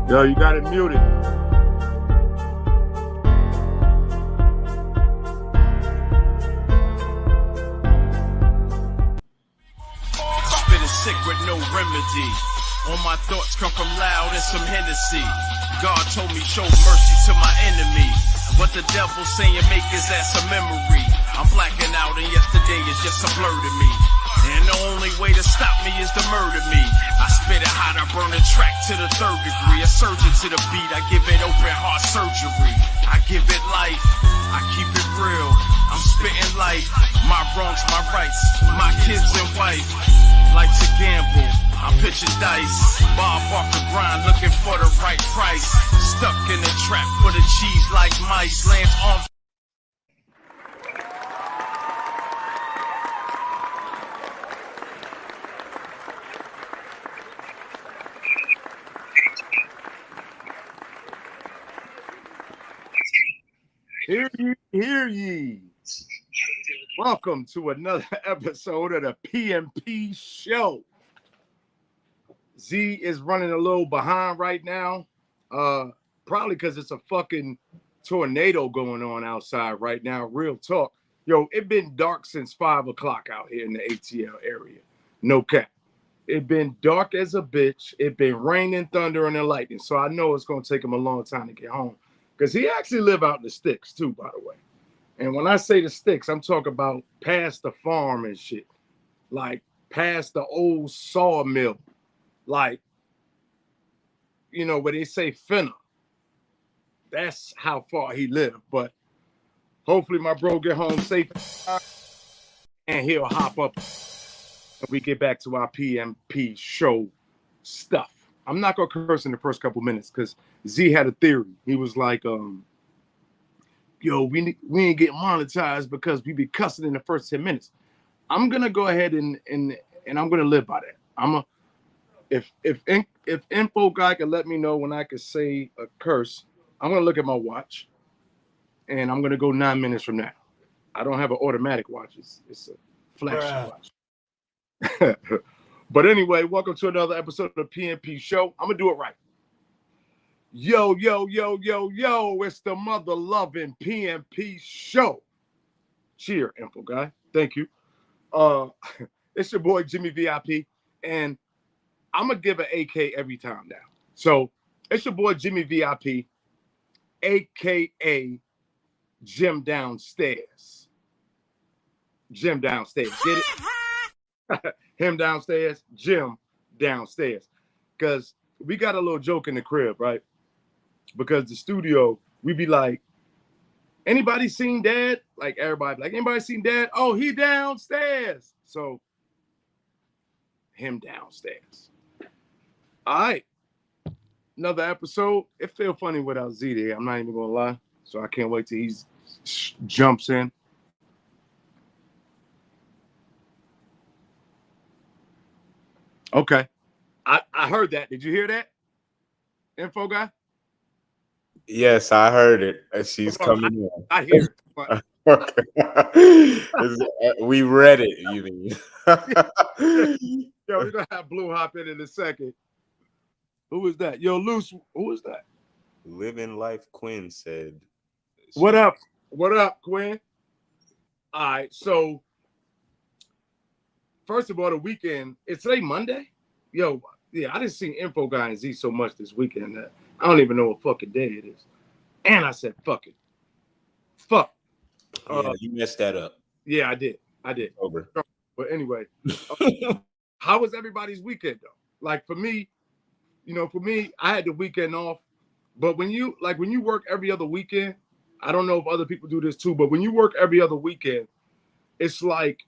Yo, you got it muted. Spitting sick with no remedy. All my thoughts come from loud and some Hennessy. God told me show mercy to my enemy. What the devil saying make his ass a memory. I'm blacking out and yesterday is just a blur to me. And the only way to stop me is to murder me. I spit it hot, I burn the track to the 3rd degree. A surgeon to the beat, I give it open heart surgery. I give it life, I keep it real. I'm spitting life, my wrongs, my rights, my kids and wife. Life's a gamble, I'm pitching dice. Bob off the grind, looking for the right price. Stuck in the trap for the cheese like mice. Lance arms. Hear ye. Welcome to another episode of the Pmp Show. Z is running a little behind right now. Probably because it's a fucking tornado going on outside right now. Real talk. Yo, it been dark since 5 o'clock out here in the ATL area. No cap. It been dark as a bitch. It been raining, thunder, and lightning. So I know it's going to take him a long time to get home. Because he actually live out in the sticks too, by the way. And when I say the sticks, I'm talking about past the farm and shit. Like past the old sawmill. Like, you know, where they say finna. That's how far he lived. But hopefully my bro get home safe and he'll hop up and we get back to our PMP show stuff. I'm not going to curse in the first couple minutes because Z had a theory. He was like, yo, we ain't get monetized because we be cussing in the first 10 minutes. I'm going to go ahead and I'm going to live by that. If info guy can let me know when I can say a curse, I'm going to look at my watch and I'm going to go 9 minutes from now. I don't have an automatic watch. It's a flash watch. But anyway, welcome to another episode of the PMP Show. I'm going to do it right. Yo, it's the mother-loving PMP Show. Cheer, info guy. Thank you. It's your boy, Jimmy VIP, and I'm going to give an AK every time now. So, it's your boy, Jimmy VIP, a.k.a. Jim Downstairs. Jim Downstairs. Get it? Him downstairs, Jim downstairs. Because we got a little joke in the crib, right? Because the studio, we be like, anybody seen Dad? Like everybody, like, anybody seen Dad? Oh, he downstairs. So, him downstairs. All right. Another episode. It feel funny without Z there. I'm not even going to lie. So I can't wait till he jumps in. Okay. I heard that. Did you hear that? Info guy? Yes, I heard it. She's coming in. I hear it. We read it, you mean. Yo, we're going to have Blue hop in a second. Who is that? Yo, Luce, who is that? Living Life Quinn said. What up? What up, Quinn? All right, so first of all, the weekend, it's today Monday? Yo, yeah, I didn't see Info Guy and Z so much this weekend that I don't even know what fucking day it is. And I said, fuck it. Fuck. Yeah, you messed that up. Yeah, I did. Over. But anyway, how was everybody's weekend, though? Like, for me, I had the weekend off. But when you work every other weekend, I don't know if other people do this too, but when you work every other weekend, it's like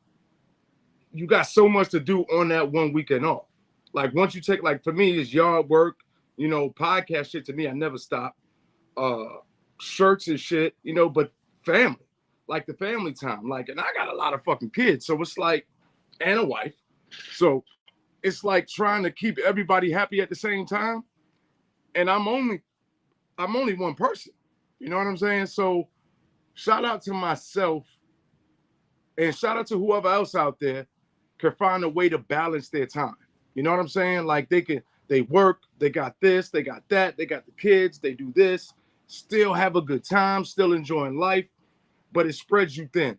you got so much to do on that one weekend off. Like once you take, like for me, it's yard work, podcast shit to me, I never stop. Shirts and shit, but family, like the family time. Like, and I got a lot of fucking kids. So it's like, and a wife. So it's like trying to keep everybody happy at the same time. And I'm only one person. You know what I'm saying? So shout out to myself and shout out to whoever else out there can find a way to balance their time. You know what I'm saying? Like they can They work, they got this, they got that, they got the kids, they do this, still have a good time, still enjoying life, but it spreads you thin.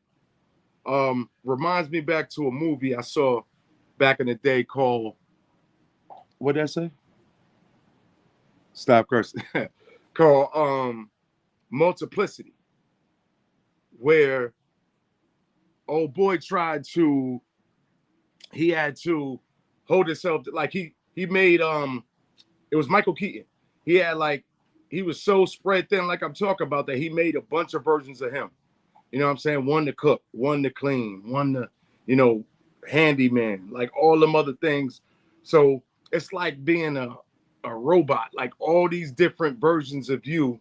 Reminds me back to a movie I saw back in the day called, what did I say? Stop cursing. Called Multiplicity, where old boy he had to hold himself, like he made it was Michael Keaton. He had like, he was so spread thin, like I'm talking about, that he made a bunch of versions of him. You know what I'm saying? One to cook, one to clean, one to, handyman, like all them other things. So it's like being a robot, like all these different versions of you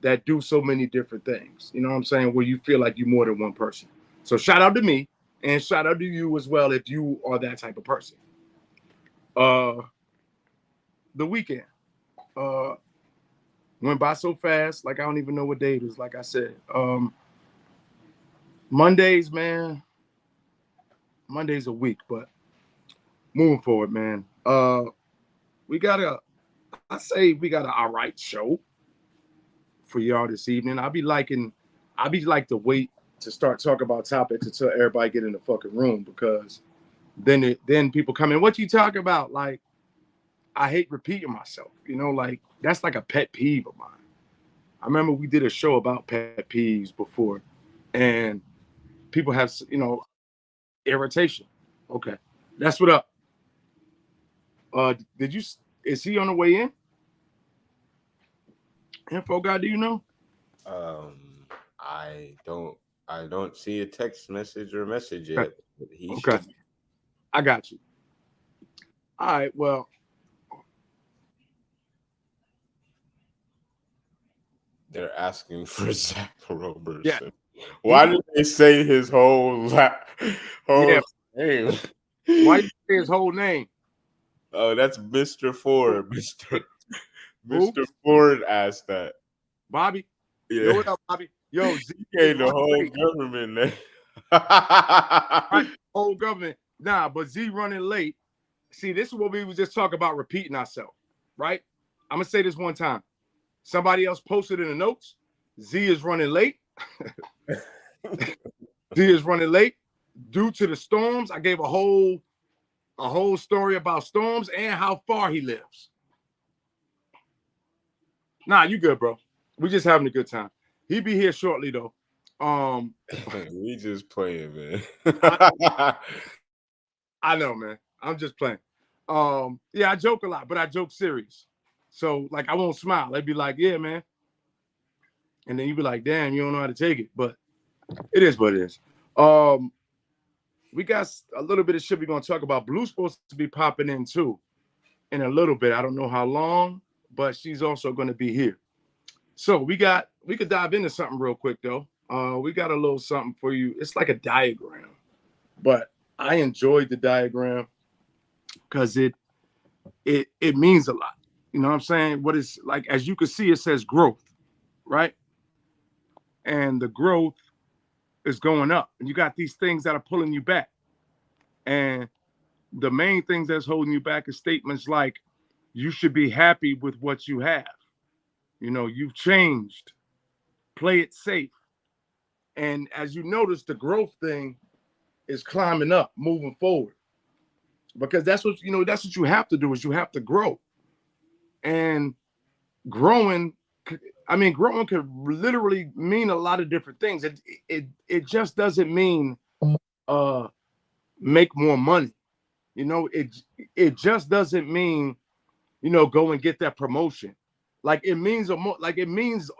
that do so many different things. You know what I'm saying? Where you feel like you're more than one person. So shout out to me and shout out to you as well if you are that type of person. The weekend went by so fast, like I don't even know what day it is. Like I said, Mondays, man. Monday's a week, but moving forward, man. We got an all right show for y'all this evening. I'd be like to wait to start talking about topics until everybody get in the fucking room, because then people come in. What you talking about? Like, I hate repeating myself. Like that's like a pet peeve of mine. I remember we did a show about pet peeves before, and people have irritation. Okay, that's what up. Is he on the way in? Info guy, do you know? I don't see a text message or message yet. Okay. But he Okay. should. I got you. All right, well. They're asking for Zach Robertson. Yeah. Why did they say his whole name? Why did you say his whole name? Oh, that's Mr. Ford. Mr. Ford asked that. Bobby? Yeah. Yo, what up, Bobby? Yo, Z. He the whole government name. Right, whole government. Nah, but Z running late. See, this is what we was just talking about, repeating ourselves, right? I'm going to say this one time. Somebody else posted in the notes, Z is running late. Z is running late due to the storms. I gave a whole story about storms and how far he lives. Nah, you good, bro. We just having a good time. He be here shortly though. We just playing, man. I know, man. I'm just playing. Yeah, I joke a lot, but I joke serious. So like I won't smile. I'd be like, yeah, man. And then you'd be like, damn, you don't know how to take it. But it is what it is. We got a little bit of shit we're gonna talk about. Blue's supposed to be popping in too in a little bit. I don't know how long, but she's also gonna be here. So we could dive into something real quick though. We got a little something for you. It's like a diagram, but I enjoyed the diagram because it means a lot. You know what I'm saying? What is, like, as you can see, it says growth, right? And the growth is going up, and you got these things that are pulling you back. And the main things that's holding you back is statements like, you should be happy with what you have. You've changed. Play it safe. And as you notice, the growth thing is climbing up, moving forward. Because that's what you have to do, is you have to grow. And growing could literally mean a lot of different things. It just doesn't mean make more money. It just doesn't mean go and get that promotion. Like it means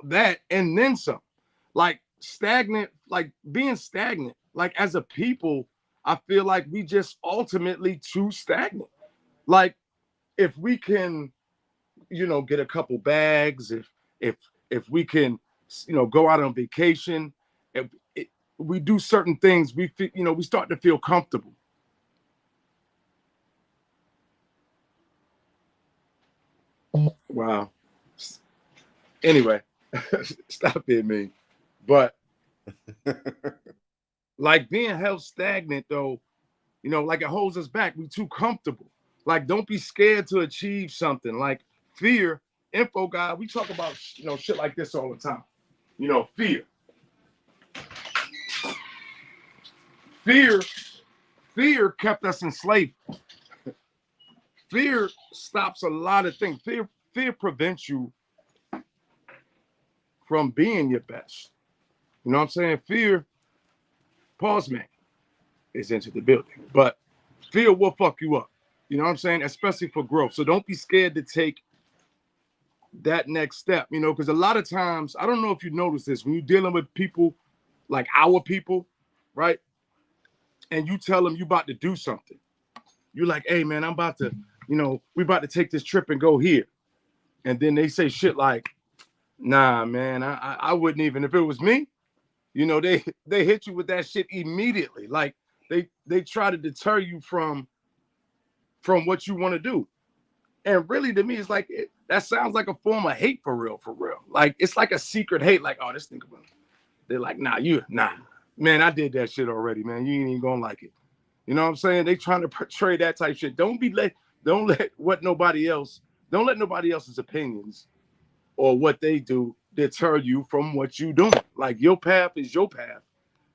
that and then some. Like being stagnant. Like as a people, I feel like we just ultimately too stagnant. Like if we can get a couple bags, if we can go out on vacation, if we do certain things, we start to feel comfortable. Wow. Anyway, stop being mean. But like being held stagnant though, like it holds us back. We too comfortable. Like, don't be scared to achieve something. Like fear, info guy. We talk about shit like this all the time. Fear, fear, fear kept us enslaved. Fear stops a lot of things. Fear prevents you from being your best. You know what I'm saying? Fear, pause man, is into the building. But fear will fuck you up. You know what I'm saying? Especially for growth. So don't be scared to take that next step, because a lot of times, I don't know if you notice this, when you're dealing with people like our people, right? And you tell them you about to do something. You're like, hey man, I'm about to, we about to take this trip and go here. And then they say shit like, nah, man, I wouldn't even, if it was me, they hit you with that shit immediately. Like they try to deter you from what you want to do. And really, to me, it's like that sounds like a form of hate for real. Like it's like a secret hate. Like, oh, this nigga, they're like, nah, man, I did that shit already, man. You ain't even gonna like it. You know what I'm saying? They trying to portray that type shit. Don't let nobody else's opinions or what they do deter you from what you doing. Like your path is your path.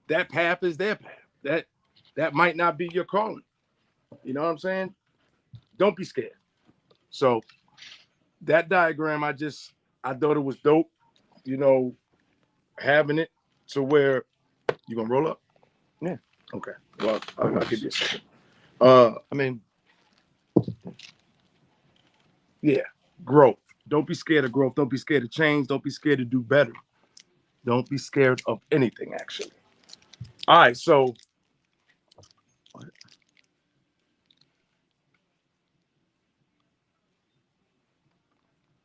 That path is their path. That might not be your calling. You know what I'm saying? Don't be scared. So that diagram, I thought it was dope, having it to where you gonna roll up? Yeah. Okay. Well, I'll give you a second. Yeah, growth. Don't be scared of growth. Don't be scared of change. Don't be scared to do better. Don't be scared of anything, actually. All right, so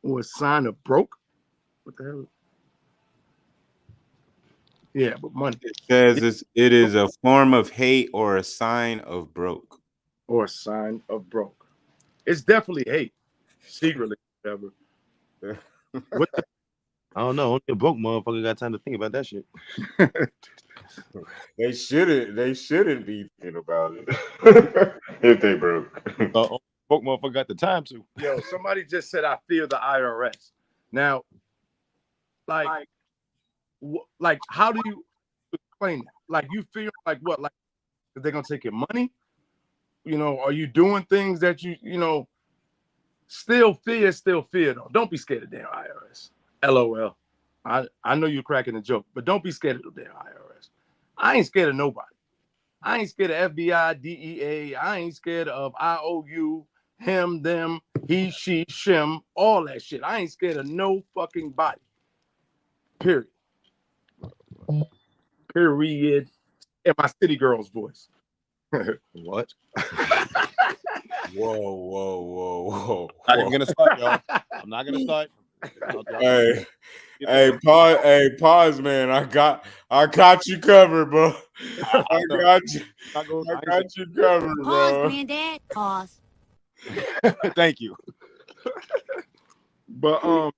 or a sign of broke. What the hell? Yeah, but money. It says it is a form of hate or a sign of broke. Or a sign of broke. It's definitely hate. Secretly, whatever. What the? I don't know. Only a broke motherfucker got time to think about that shit. They shouldn't be thinking about it if they broke. Broke motherfucker got the time to. Yo, somebody just said I fear the IRS. Now, like how do you explain that? Like you feel like what? Like they're gonna take your money? Are you doing things that you still fear though? Don't be scared of damn IRS. LOL. I know you're cracking a joke, but don't be scared of the damn IRS. I ain't scared of nobody. I ain't scared of FBI, DEA. I ain't scared of IOU, him, them, he, she, shim, all that shit. I ain't scared of no fucking body. Period. Period. In my city girl's voice. What? Whoa. I'm not even gonna start, y'all. I'm not gonna start. Pause, man. I got you covered, bro. I got you covered, bro. Pause, granddad. Pause. Thank you. But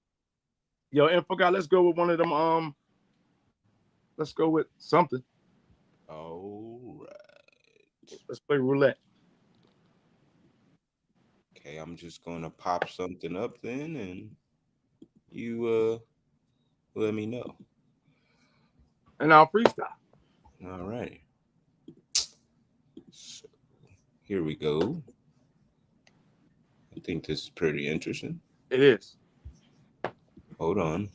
yo, info guy, let's go with one of them. Let's go with something. All right. Let's play roulette. Okay, I'm just gonna pop something up then, and you let me know. And I'll freestyle. All right. So here we go. I think this is pretty interesting. It is. Hold on.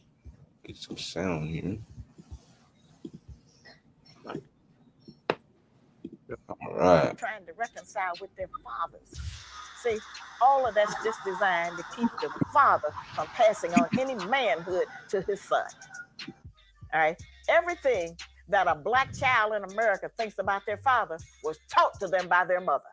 Get some sound here. All right. Trying to reconcile with their fathers. See, all of that's just designed to keep the father from passing on any manhood to his son. All right. Everything that a black child in America thinks about their father was taught to them by their mother.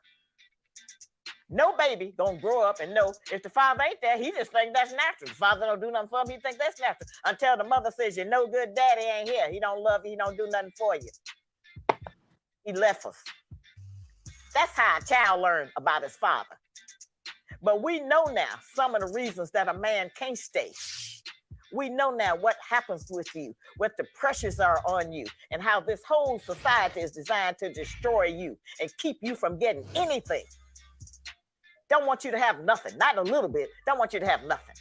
No baby gonna grow up and know if the father ain't there, he just think that's natural. The father don't do nothing for him, he think that's natural. Until the mother says, you know good daddy ain't here. He don't love you, he don't do nothing for you. He left us. That's how a child learned about his father. But we know now some of the reasons that a man can't stay. We know now what happens with you, what the pressures are on you, and how this whole society is designed to destroy you and keep you from getting anything. Don't want you to have nothing, not a little bit. Don't want you to have nothing.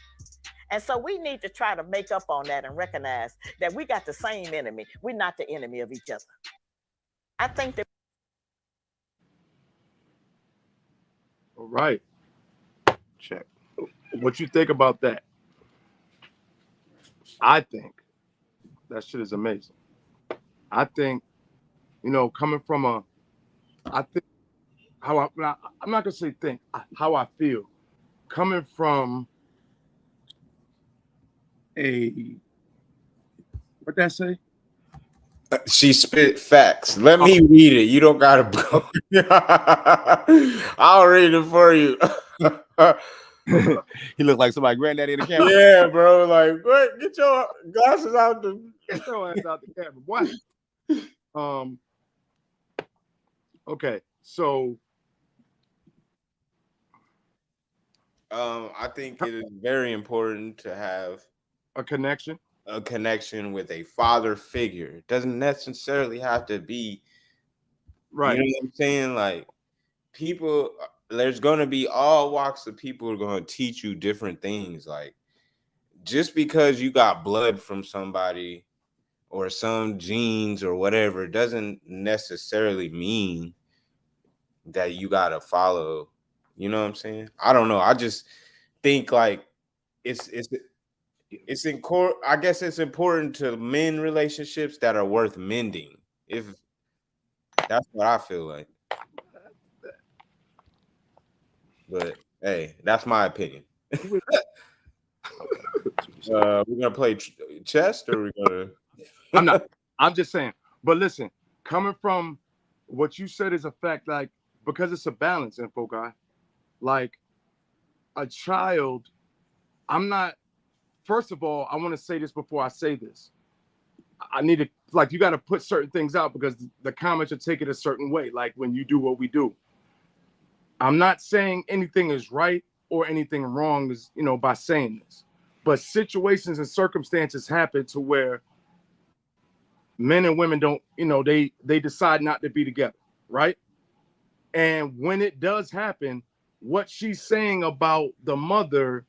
And so we need to try to make up on that and recognize that we got the same enemy. We're not the enemy of each other. I think that. All right. Check. What you think about that? I think that shit is amazing. I think, coming from I think how I'm not gonna say think, how I feel, coming from what that say? She spit facts. Let me read it. You don't gotta. I'll read it for you. He looked like somebody granddaddy in the camera. Yeah, bro. Like, what? Get your glasses out the. Get your ass out the camera. What? Okay, so. I think it is very important to have a connection with a father figure. It doesn't necessarily have to be right. You know what I'm saying? Like, people, there's going to be all walks of people are going to teach you different things. Like, just because you got blood from somebody or some genes or whatever doesn't necessarily mean that you got to follow. You know what I'm saying? I don't know. I just think like it's important. I guess it's important to mend relationships that are worth mending. If that's what I feel like. But hey, that's my opinion. We're gonna play chess, or we're gonna. I'm just saying. But listen, coming from what you said is a fact. Like, because it's a balance, info guy. Like, a child, I'm not. First of all, I want to say this before I say this. I need to, like, you got to put certain things out because the comments will take it a certain way. Like when you do what we do. I'm not saying anything is right or anything wrong is, by saying this. But situations and circumstances happen to where men and women don't, they decide not to be together, right? And when it does happen, what she's saying about the mother,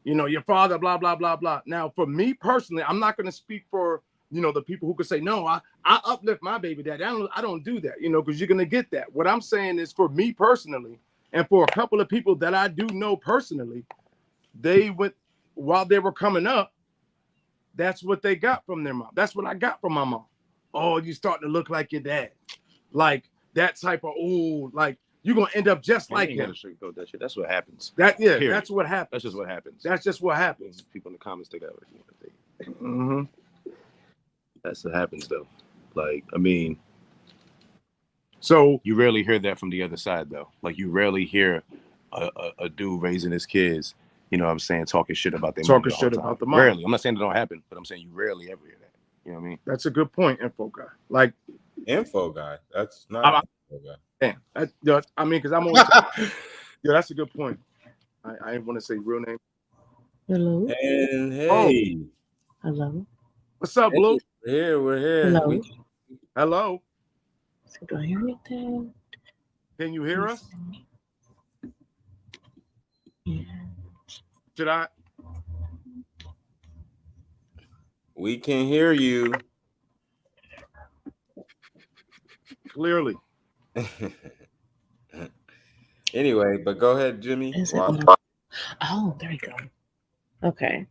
your father, blah, blah, blah, blah. Now, for me personally, I'm not going to speak for, the people who could say, no, I uplift my baby daddy. I don't do that, because you're going to get that. What I'm saying is for me personally, and for a couple of people that I do know personally, they went, while they were coming up, that's what they got from their mom. That's what I got from my mom. Oh, you starting to look like your dad. Like that type of, like, you're gonna end up just like him. That shit. That's what happens. Period. That's what happens. That's just what happens. That's just what happens. People in the comments think that way. Mm-hmm. That's what happens though. Like, I mean, so you rarely hear that from the other side though. Like, you rarely hear a dude raising his kids, you know what I'm saying, talking shit about them. Talking shit about the mom. Rarely. I'm not saying it don't happen, but I'm saying you rarely ever hear that. You know what I mean? That's a good point, info guy. Like info guy. That's not info guy. Damn. I mean, because I'm always that's a good point. I didn't want to say real name. Hello. And hey. Hello. What's up, Blue? We're here. Hello. Hello. So do I hear anything? Can you hear us? Yeah. Should I? We can hear you. Clearly. Anyway, but go ahead, Jimmy. Oh, there you go. Okay.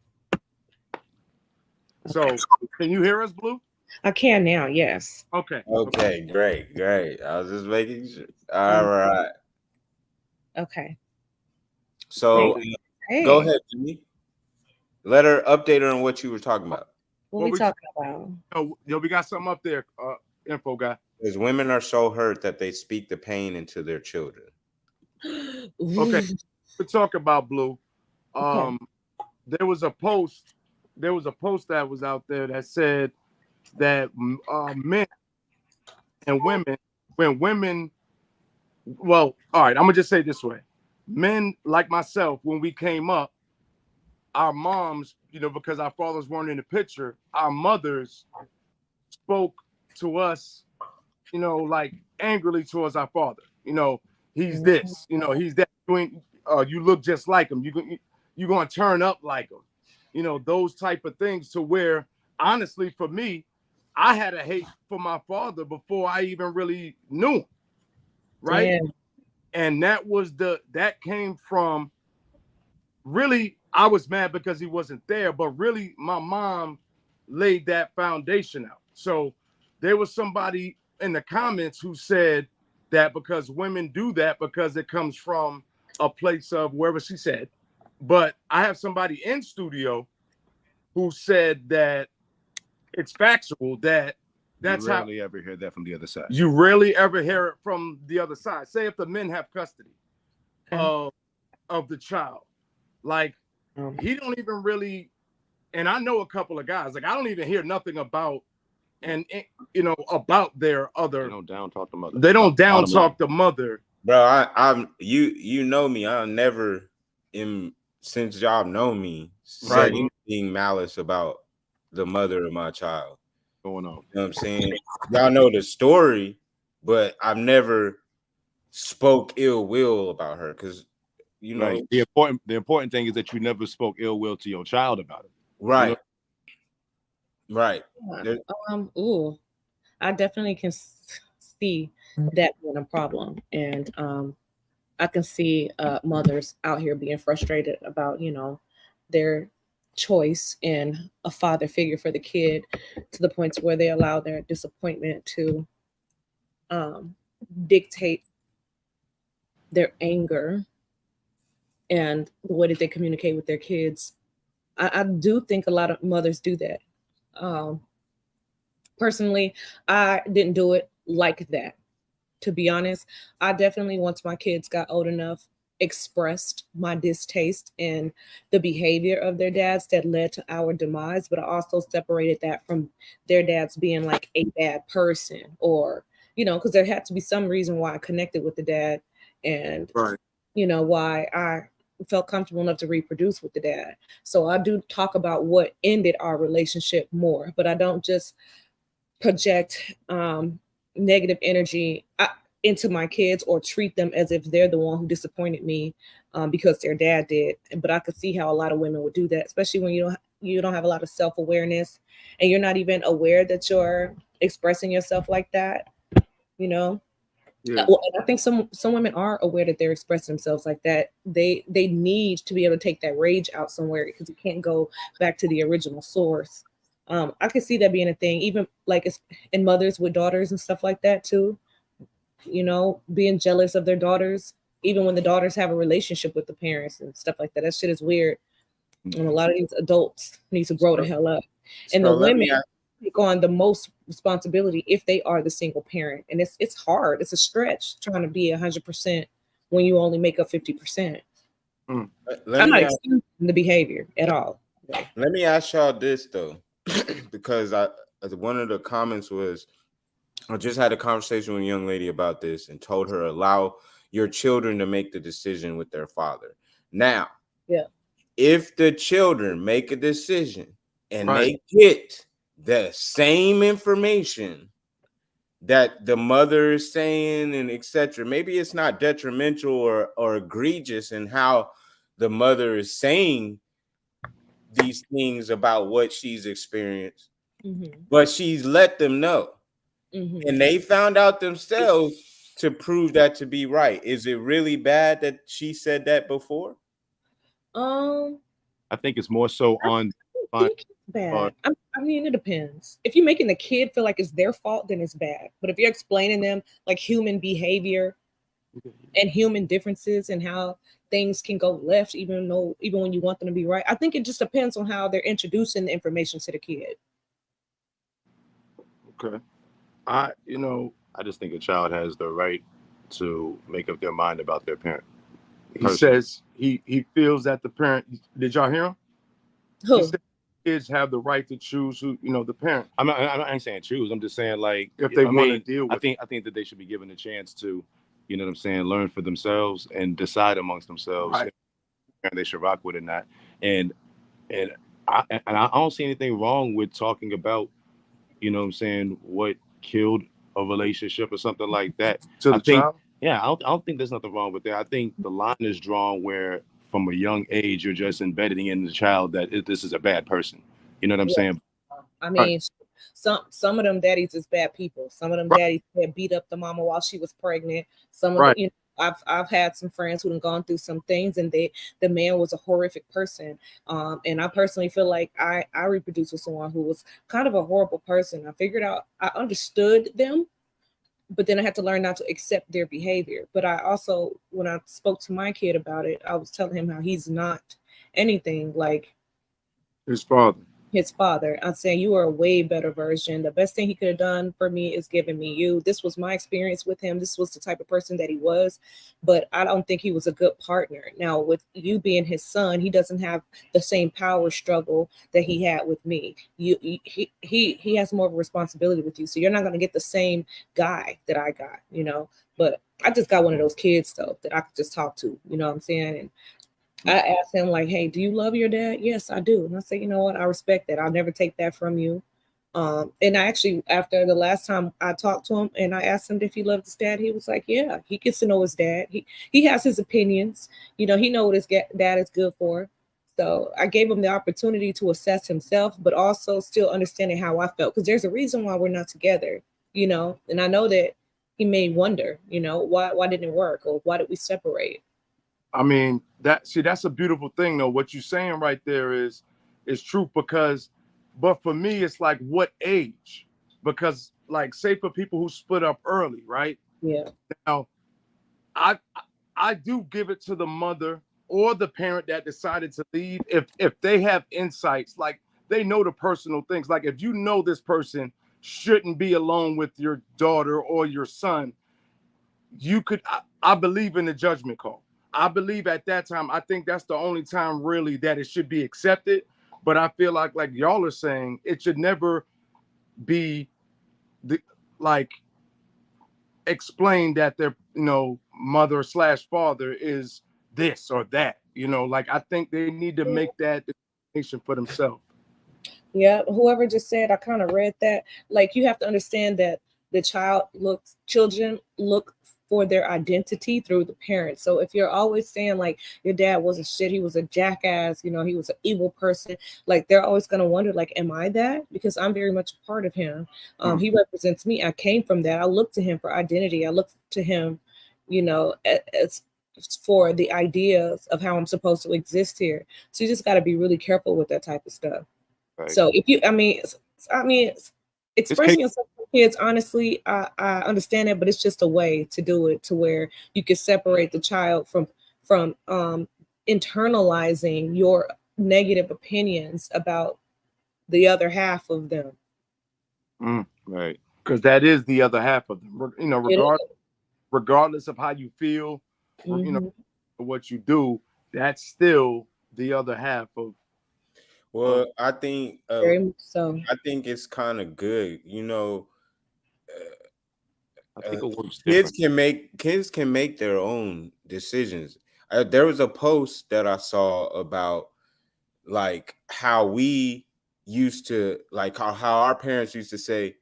So, can you hear us, Blue? I can now, yes. Okay. Okay, great. I was just making sure. All right. Okay. So, Go ahead, Jimmy. Let her update her on what you were talking about. What we talking about? We got something up there, info guy. Because women are so hurt that they speak the pain into their children. Okay, to talk about Blue. There was a post that was out there that said that men and women, well, all right, I'm gonna just say it this way. Men like myself, when we came up, our moms, because our fathers weren't in the picture, our mothers spoke to us, like angrily towards our father. he's this, you know, he's that. You look just like him. You're gonna turn up like him. You know, those type of things, to where honestly for me, I had a hate for my father before I even really knew him. Right. Yeah. And that came from, really, I was mad because he wasn't there, but really my mom laid that foundation out. So there was somebody in the comments who said that because women do that because it comes from a place of wherever she said. But I have somebody in studio who said that it's factual, that that's you how rarely ever hear that from the other side. you rarely ever hear it from the other side. Say if the men have custody of the child, like he don't even really, and I know a couple of guys, like I don't even hear nothing about, and you know, about their other. They don't down talk the mother. They don't down talk the mother. Bro, I'm you know me. I never since y'all know me said anything malice about the mother of my child. Going on. You know what I'm saying? Y'all know the story, but I've never spoke ill will about her, because you know the important thing is that you never spoke ill will to your child about it. Right. You know? Right. Ooh, I definitely can see that being a problem, and I can see mothers out here being frustrated about, you know, their choice in a father figure for the kid, to the point where they allow their disappointment to dictate their anger and the way that they communicate with their kids. I do think a lot of mothers do that. Personally, I didn't do it like that. To be honest, I definitely, once my kids got old enough, expressed my distaste in the behavior of their dads that led to our demise, but I also separated that from their dads being like a bad person, or, you know, because there had to be some reason why I connected with the dad, and, you know, why I felt comfortable enough to reproduce with the dad. So I do talk about what ended our relationship more, but I don't just project negative energy into my kids, or treat them as if they're the one who disappointed me because their dad did. But I could see how a lot of women would do that, especially when you don't have a lot of self-awareness, and you're not even aware that you're expressing yourself like that, you know. Well, I think some women are aware that they're expressing themselves like that. They need to be able to take that rage out somewhere, because you can't go back to the original source. I could see that being a thing, even like in mothers with daughters and stuff like that too. You know, being jealous of their daughters, even when the daughters have a relationship with the parents and stuff like that. That shit is weird. And a lot of these adults need to grow the hell up. And the women take on the most responsibility if they are the single parent. And it's hard. It's a stretch trying to be 100% when you only make up 50%. I'm not excusing the behavior at all. Let me ask y'all this though, because one of the comments was, I just had a conversation with a young lady about this and told her, allow your children to make the decision with their father. Now, if the children make a decision and they get the same information that the mother is saying and etc., maybe it's not detrimental or egregious in how the mother is saying these things about what she's experienced, but she's let them know. And they found out themselves to prove that to be right. Is it really bad that she said that before? I think it's more so on. I think it's bad. I mean, it depends. If you're making the kid feel like it's their fault, then it's bad. But if you're explaining them like human behavior and human differences and how things can go left, even when you want them to be right, I think it just depends on how they're introducing the information to the kid. Okay. I just think a child has the right to make up their mind about their parent. He says he feels that the parent. Did y'all hear him? Who? He said kids have the right to choose who, the parent. I ain't saying choose. I'm just saying, like, if they want to deal with. I think that they should be given a chance to, you know what I'm saying, learn for themselves and decide amongst themselves. Right. And they should rock with it or not. And I don't see anything wrong with talking about, you know what I'm saying, what killed a relationship or something like that. To the child? Yeah, I don't think there's nothing wrong with that. I think the line is drawn where from a young age you're just embedding in the child that this is a bad person. You know what I'm Yeah. saying? I Right. mean, some of them daddies is bad people. Some of them Right. daddies that beat up the mama while she was pregnant. Some of Right. the, you know, I've had some friends who have gone through some things, and the man was a horrific person. And I personally feel like I reproduced with someone who was kind of a horrible person. I figured out I understood them, but then I had to learn not to accept their behavior. But I also, when I spoke to my kid about it, I was telling him how he's not anything like His father. his father. I'm saying you are a way better version. The best thing he could have done for me is giving me you. This was my experience with him. This was the type of person that he was, but I don't think he was a good partner. Now, with you being his son, he doesn't have the same power struggle that he had with me. He has more of a responsibility with you, so you're not going to get the same guy that I got, you know. But I just got one of those kids though that I could just talk to, you know what I'm saying? And I asked him like, "Hey, do you love your dad?" "Yes, I do." And I said, "You know what? I respect that. I'll never take that from you." And I actually, after the last time I talked to him, and I asked him if he loved his dad, he was like, "Yeah, he gets to know his dad. He has his opinions. You know, he know what his dad is good for." So I gave him the opportunity to assess himself, but also still understanding how I felt, because there's a reason why we're not together, you know. And I know that he may wonder, you know, why didn't it work, or why did we separate? I mean, that's a beautiful thing though. What you're saying right there is true, because but for me it's like what age? Because like say for people who split up early, right? Yeah. Now I I do give it to the mother or the parent that decided to leave if they have insights, like they know the personal things. Like if you know this person shouldn't be alone with your daughter or your son, you could I believe in the judgment call. I believe at that time, I think that's the only time really that it should be accepted. But I feel like y'all are saying, it should never be the like explained that their mother slash father is this or that. Like I think they need to make that determination for themselves. Yeah, whoever just said, I kind of read that. Like, you have to understand that children look for their identity through the parents. So if you're always saying like your dad was a shit, he was a jackass, you know, he was an evil person, like they're always gonna wonder, like, am I that? Because I'm very much a part of him. He represents me. I came from that. I look to him for identity. I look to him, you know, as for the ideas of how I'm supposed to exist here. So you just got to be really careful with that type of stuff. Right. So if you, I mean, expressing case- yourself to kids, honestly, I understand it, but it's just a way to do it to where you can separate the child from internalizing your negative opinions about the other half of them. Right. Because that is the other half of them. It is. Regardless of how you feel, Mhm. what you do, that's still the other half of. Well, I think Very much so. I think it's kind of good, you know. I think it works Kids different. can make their own decisions. There was a post that I saw about like how we used to, like how our parents used to say,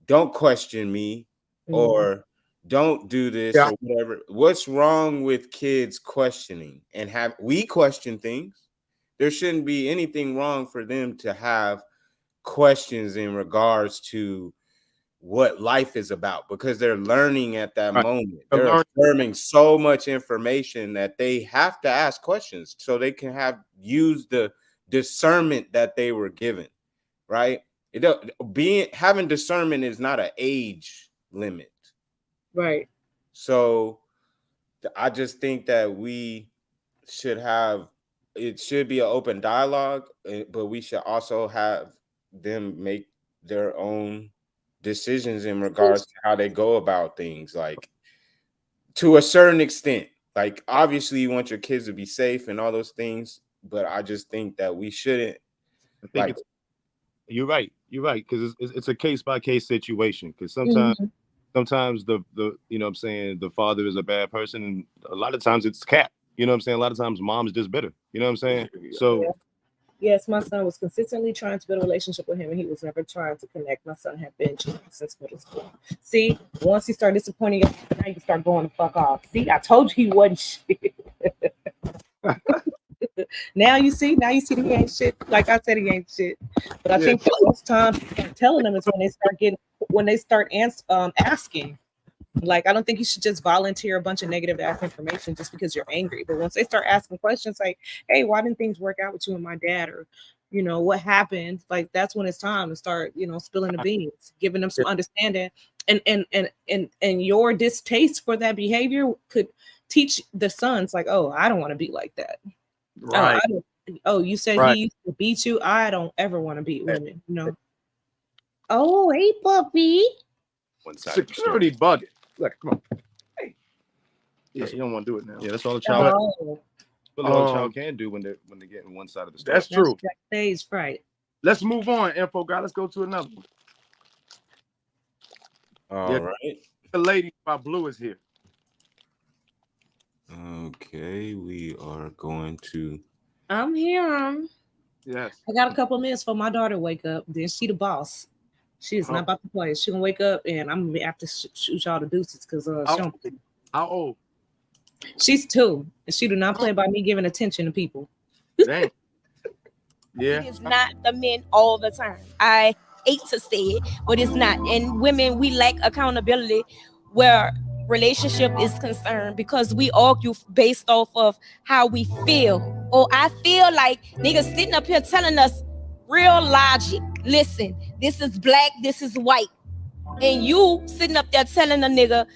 "Don't question me," or "Don't do this," Yeah. or whatever. What's wrong with kids questioning and we question things? There shouldn't be anything wrong for them to have questions in regards to what life is about, because they're learning at that Right. moment. To They're learn. absorbing so much information that they have to ask questions so they can use the discernment that they were given, right? Having discernment is not an age limit. Right. So I just think that it should be an open dialogue, but we should also have them make their own decisions in regards to how they go about things, like to a certain extent. Like obviously you want your kids to be safe and all those things, but I just think that we shouldn't. I think Like, you're right. You're right, because it's a case by case situation. Because sometimes Mhm. the you know what I'm saying, the father is a bad person, and a lot of times it's cap. You know what I'm saying? A lot of times mom's just bitter. You know what I'm saying? So Yeah. Yes, my son was consistently trying to build a relationship with him, and he was never trying to connect. My son had been cheating since middle school. See, once he started disappointing you, now you can start going the fuck off. See, I told you he wasn't shit. Now you see that he ain't shit. Like I said, he ain't shit. But I think the most time you start telling them is when they start asking. Like, I don't think you should just volunteer a bunch of negative ass information just because you're angry. But once they start asking questions like, hey, why didn't things work out with you and my dad? Or, you know, what happened? Like, that's when it's time to start, you know, spilling the beans, giving them some understanding. And your distaste for that behavior could teach the sons, like, oh, I don't want to be like that. Right. You said he used to beat you. I don't ever want to beat women, you know. Oh, hey, puppy. Security bugging. Look, come on. Hey. Yeah, you don't want to do it now. Yeah, that's all a child. Child can do when they get in one side of the story. That's true. Stage fright. Let's move on, info guy. Let's go to another one. All right. The lady by blue is here. Okay, we are going to. I'm here. Yes. I got a couple of minutes for my daughter to wake up. Then she the boss. She is not about to play. She gonna wake up and I'm gonna have to shoot y'all the deuces because how old? She's 2 and she do not play by me giving attention to people. Dang. Yeah. It is not the men all the time. I hate to say it, but it's not. And women, we lack accountability where relationship is concerned because we argue based off of how we feel. Or I feel like niggas sitting up here telling us real logic. Listen, this is black, this is white. And you sitting up there telling a nigga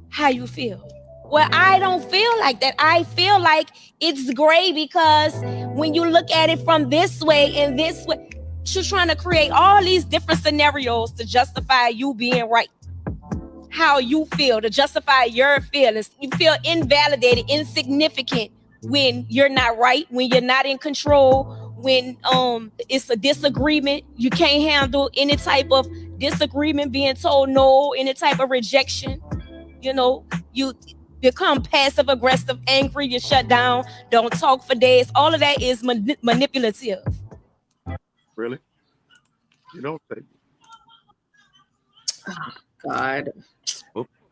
how you feel. Well, I don't feel like that. I feel like it's gray because when you look at it from this way and this way, you're trying to create all these different scenarios to justify you being right. How you feel, to justify your feelings. You feel invalidated, insignificant when you're not right, when you're not in control, when it's a disagreement. You can't handle any type of disagreement, being told no, any type of rejection. You know, you become passive aggressive, angry, you shut down, don't talk for days. All of that is manipulative. Really? You don't say. Oh, God.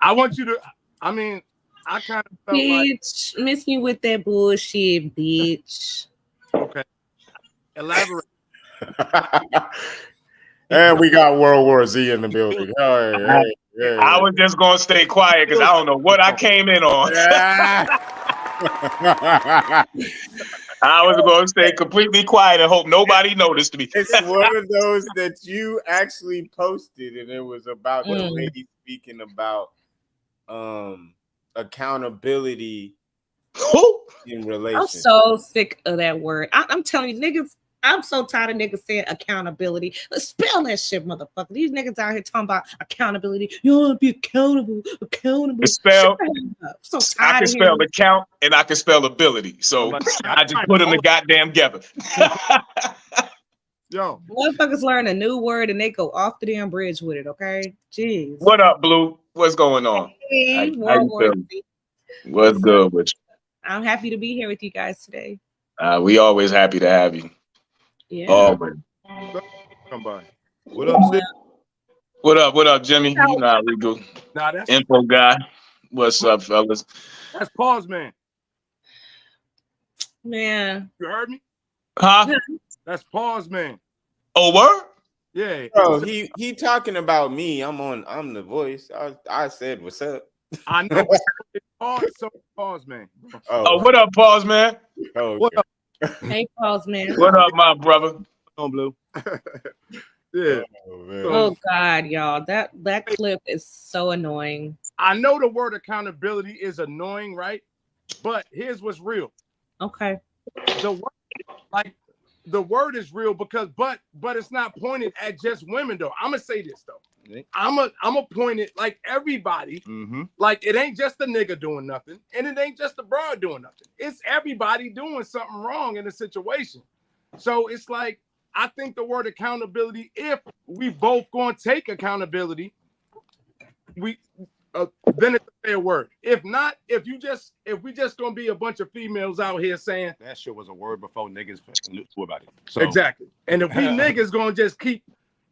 I want you to, I mean, I kind of felt bitch, like, miss me with that bullshit, bitch. Okay. Elaborate. And we got World War Z in the building. Hey. I was just gonna stay quiet because I don't know what I came in on. I was going to stay completely quiet and hope nobody noticed me. It's one of those that you actually posted, and it was about the lady speaking about accountability in relations. I'm so sick of that word. I'm telling you, niggas. I'm so tired of niggas saying accountability. Let's spell that shit, motherfucker. These niggas out here talking about accountability. You want to be accountable. It's spelled. So I can spell account and I can spell ability. So I just put them goddamn together. Yo, motherfuckers learn a new word and they go off the damn bridge with it. Okay, jeez. What up, Blue? What's going on? Hey, what's good with you? I'm happy to be here with you guys today. We always happy to have you. Yeah. Always. Come by. What up, Sid? What up, Jimmy? You know how we go. Nah, that's info guy. What's up, fellas? That's pause, man. Man. You heard me? Huh? That's pause, man. Oh, word? Yeah. Bro, he talking about me. I'm the voice. I said what's up. I know. Pause, man. Oh, what up, pause, man? Oh, what up? Hey, pause, man. What up, my brother? On Blue. Yeah. Oh God, y'all. That clip is so annoying. I know the word accountability is annoying, right? But here's what's real. Okay. The word is real because but it's not pointed at just women though. I'm gonna say this though. I'm a point it like everybody. Mm-hmm. Like it ain't just a nigga doing nothing, and it ain't just a broad doing nothing. It's everybody doing something wrong in a situation. So it's like I think the word accountability. If we both gonna take accountability, then it's a fair word. If not, if we just gonna be a bunch of females out here saying that shit was a word before niggas knew about it. So. Exactly. And if we niggas gonna just keep,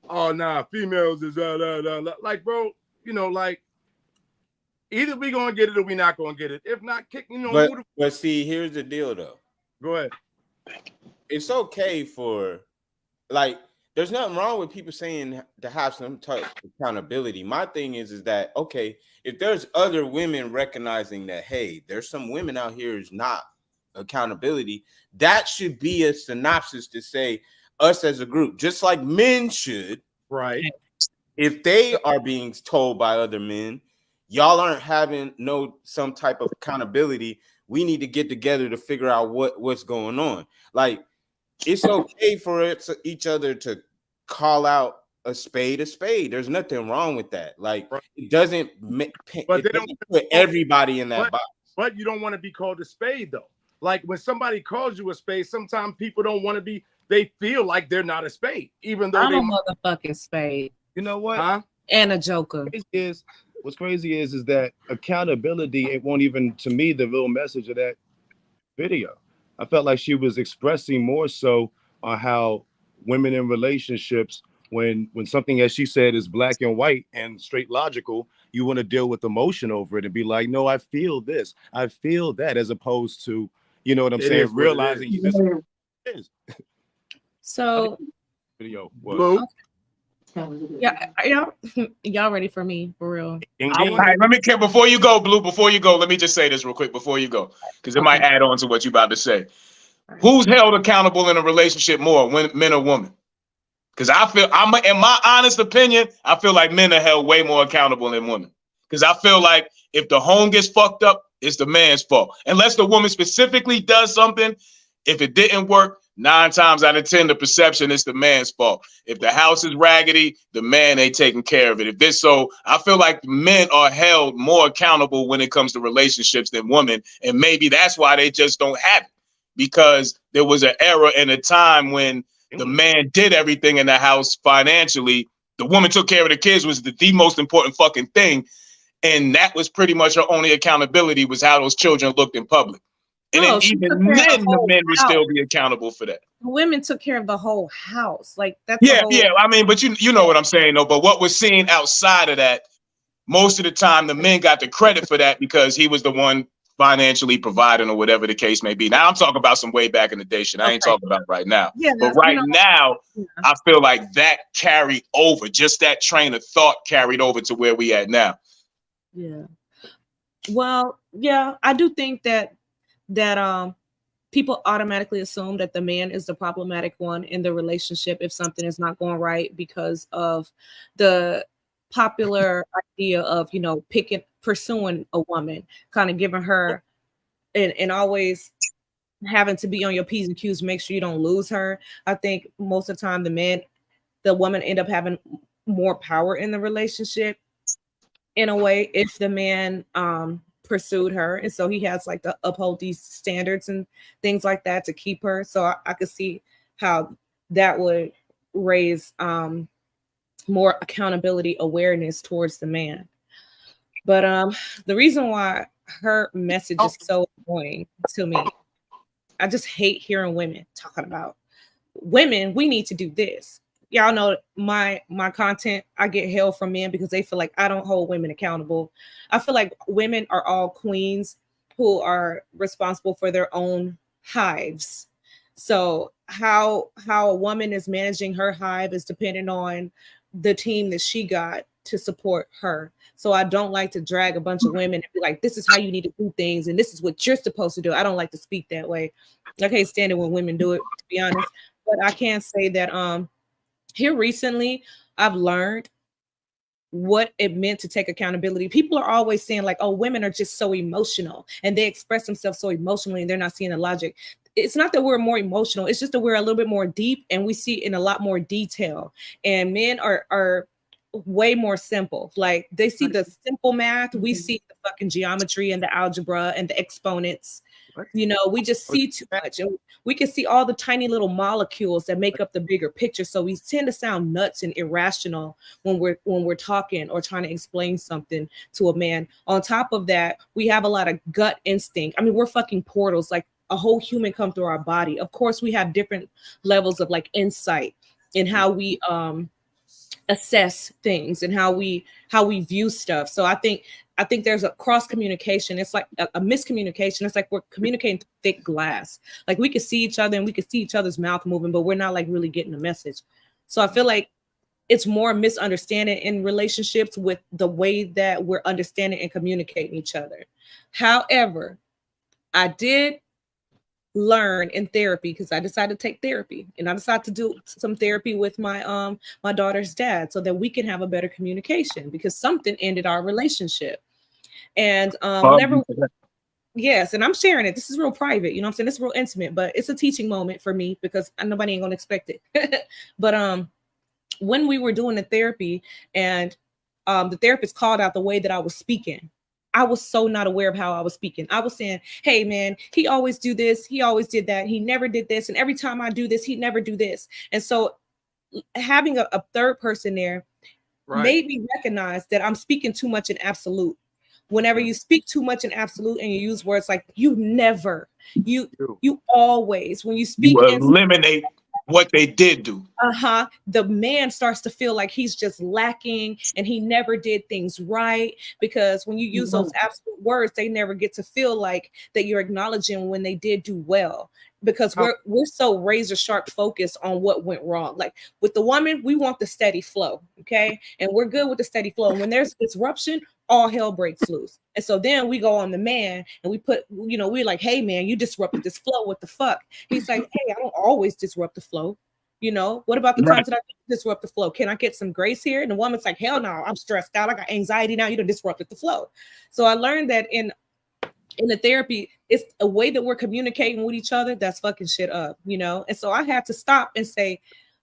oh nah, females is like, bro, you know, like either we gonna get it or we not gonna get it. If not, kick, you know. But see, here's the deal though. Go ahead. It's okay for, like, there's nothing wrong with people saying to have some type of accountability. My thing is that, okay, if there's other women recognizing that, hey, there's some women out here who's not accountability, that should be a synopsis to say us as a group, just like men should. Right. If they are being told by other men, y'all aren't having some type of accountability, we need to get together to figure out what's going on. Like, it's okay for each other to call out a spade. There's nothing wrong with that. Like, it doesn't put everybody in that box. But you don't want to be called a spade though. Like when somebody calls you a spade, sometimes people don't want to be. They feel like they're not a spade, even though I'm they a motherfucking spade. You know what? Huh? And a joker. What's crazy is that accountability, it won't even, to me, the real message of that video. I felt like she was expressing more so on how women in relationships, when something, as she said, is black and white and straight logical, you want to deal with emotion over it and be like, no, I feel this, I feel that, as opposed to, you know what I'm saying, realizing you just is. So video. Blue. Yeah, y'all ready for me for real? All right, let me, before you go, Blue, let me just say this real quick before you go, because it might add on to what you're about to say. Right. Who's held accountable in a relationship more, men or women? Because in my honest opinion, I feel like men are held way more accountable than women. Because I feel like if the home gets fucked up, it's the man's fault. Unless the woman specifically does something, if it didn't work, 9 times out of 10, the perception is the man's fault. If the house is raggedy, the man ain't taking care of it. If this, so I feel like men are held more accountable when it comes to relationships than women. And maybe that's why they just don't have it. Because there was an era and a time when the man did everything in the house financially. The woman took care of the kids was the most important fucking thing. And that was pretty much her only accountability, was how those children looked in public. And then even then, the men would still be accountable for that. Women took care of the whole house. Like that's yeah. I mean, but you know what I'm saying though. But what was seen outside of that, most of the time, the men got the credit for that because he was the one financially providing or whatever the case may be. Now I'm talking about some way back in the day shit. I ain't talking about right now. Yeah, but right now, I feel like that carried over. Just that train of thought carried over to where we at now. Yeah. Well, yeah, I do think that people automatically assume that the man is the problematic one in the relationship if something is not going right because of the popular idea of, you know, pursuing a woman, kind of giving her and always having to be on your P's and Q's, make sure you don't lose her. I think most of the time the woman end up having more power in the relationship in a way if the man pursued her, and so he has like to uphold these standards and things like that to keep her. So I could see how that would raise more accountability awareness towards the man. But the reason why her message is so annoying to me, I just hate hearing women talking about women, we need to do this. Y'all know my content, I get hell from men because they feel like I don't hold women accountable. I feel like women are all queens who are responsible for their own hives. So how a woman is managing her hive is dependent on the team that she got to support her. So I don't like to drag a bunch of women and be like, this is how you need to do things and this is what you're supposed to do. I don't like to speak that way. I can't stand it when women do it, to be honest. But I can say that here recently, I've learned what it meant to take accountability. People are always saying like, oh, women are just so emotional and they express themselves so emotionally and they're not seeing the logic. It's not that we're more emotional. It's just that we're a little bit more deep and we see in a lot more detail. And men are way more simple. Like they see the simple math. We see the fucking geometry and the algebra and the exponents. You know, we just see too much, and we can see all the tiny little molecules that make up the bigger picture. So we tend to sound nuts and irrational when we're talking or trying to explain something to a man. On top of that, we have a lot of gut instinct. I mean, we're fucking portals. Like a whole human come through our body. Of course, we have different levels of like insight in how we assess things and how we view stuff. So I think there's a cross communication. It's like a miscommunication. It's like we're communicating through thick glass. Like we can see each other and we can see each other's mouth moving, but we're not like really getting the message. So I feel like it's more misunderstanding in relationships with the way that we're understanding and communicating each other. However, I did learn in therapy because I decided to take therapy, and I decided to do some therapy with my my daughter's dad so that we can have a better communication, because something ended our relationship. And whenever yes, and I'm sharing it. This is real private, you know what I'm saying? It's real intimate, but it's a teaching moment for me because nobody ain't gonna expect it. But when we were doing the therapy and the therapist called out the way that I was speaking, I was so not aware of how I was speaking. I was saying, hey, man, he always do this. He always did that. He never did this. And every time I do this, he never do this. And so having a third person there made me recognize that I'm speaking too much in absolute. Whenever you speak too much in absolute and you use words like you never, you always, when you speak, you eliminate what they did do. The man starts to feel like he's just lacking and he never did things right, because when you use those absolute words, they never get to feel like that you're acknowledging when they did do well, because we're so razor sharp focused on what went wrong. Like with the woman, we want the steady flow, okay? And we're good with the steady flow. And when there's disruption, all hell breaks loose. And so then we go on the man and we put, you know, we're like, hey man, you disrupted this flow. What the fuck? He's like, hey, I don't always disrupt the flow. You know, what about the times that I disrupt the flow? Can I get some grace here? And the woman's like, hell no, I'm stressed out. I got anxiety now. You done disrupted the flow. So I learned that in the therapy, it's a way that we're communicating with each other that's fucking shit up, you know? And so I had to stop and say,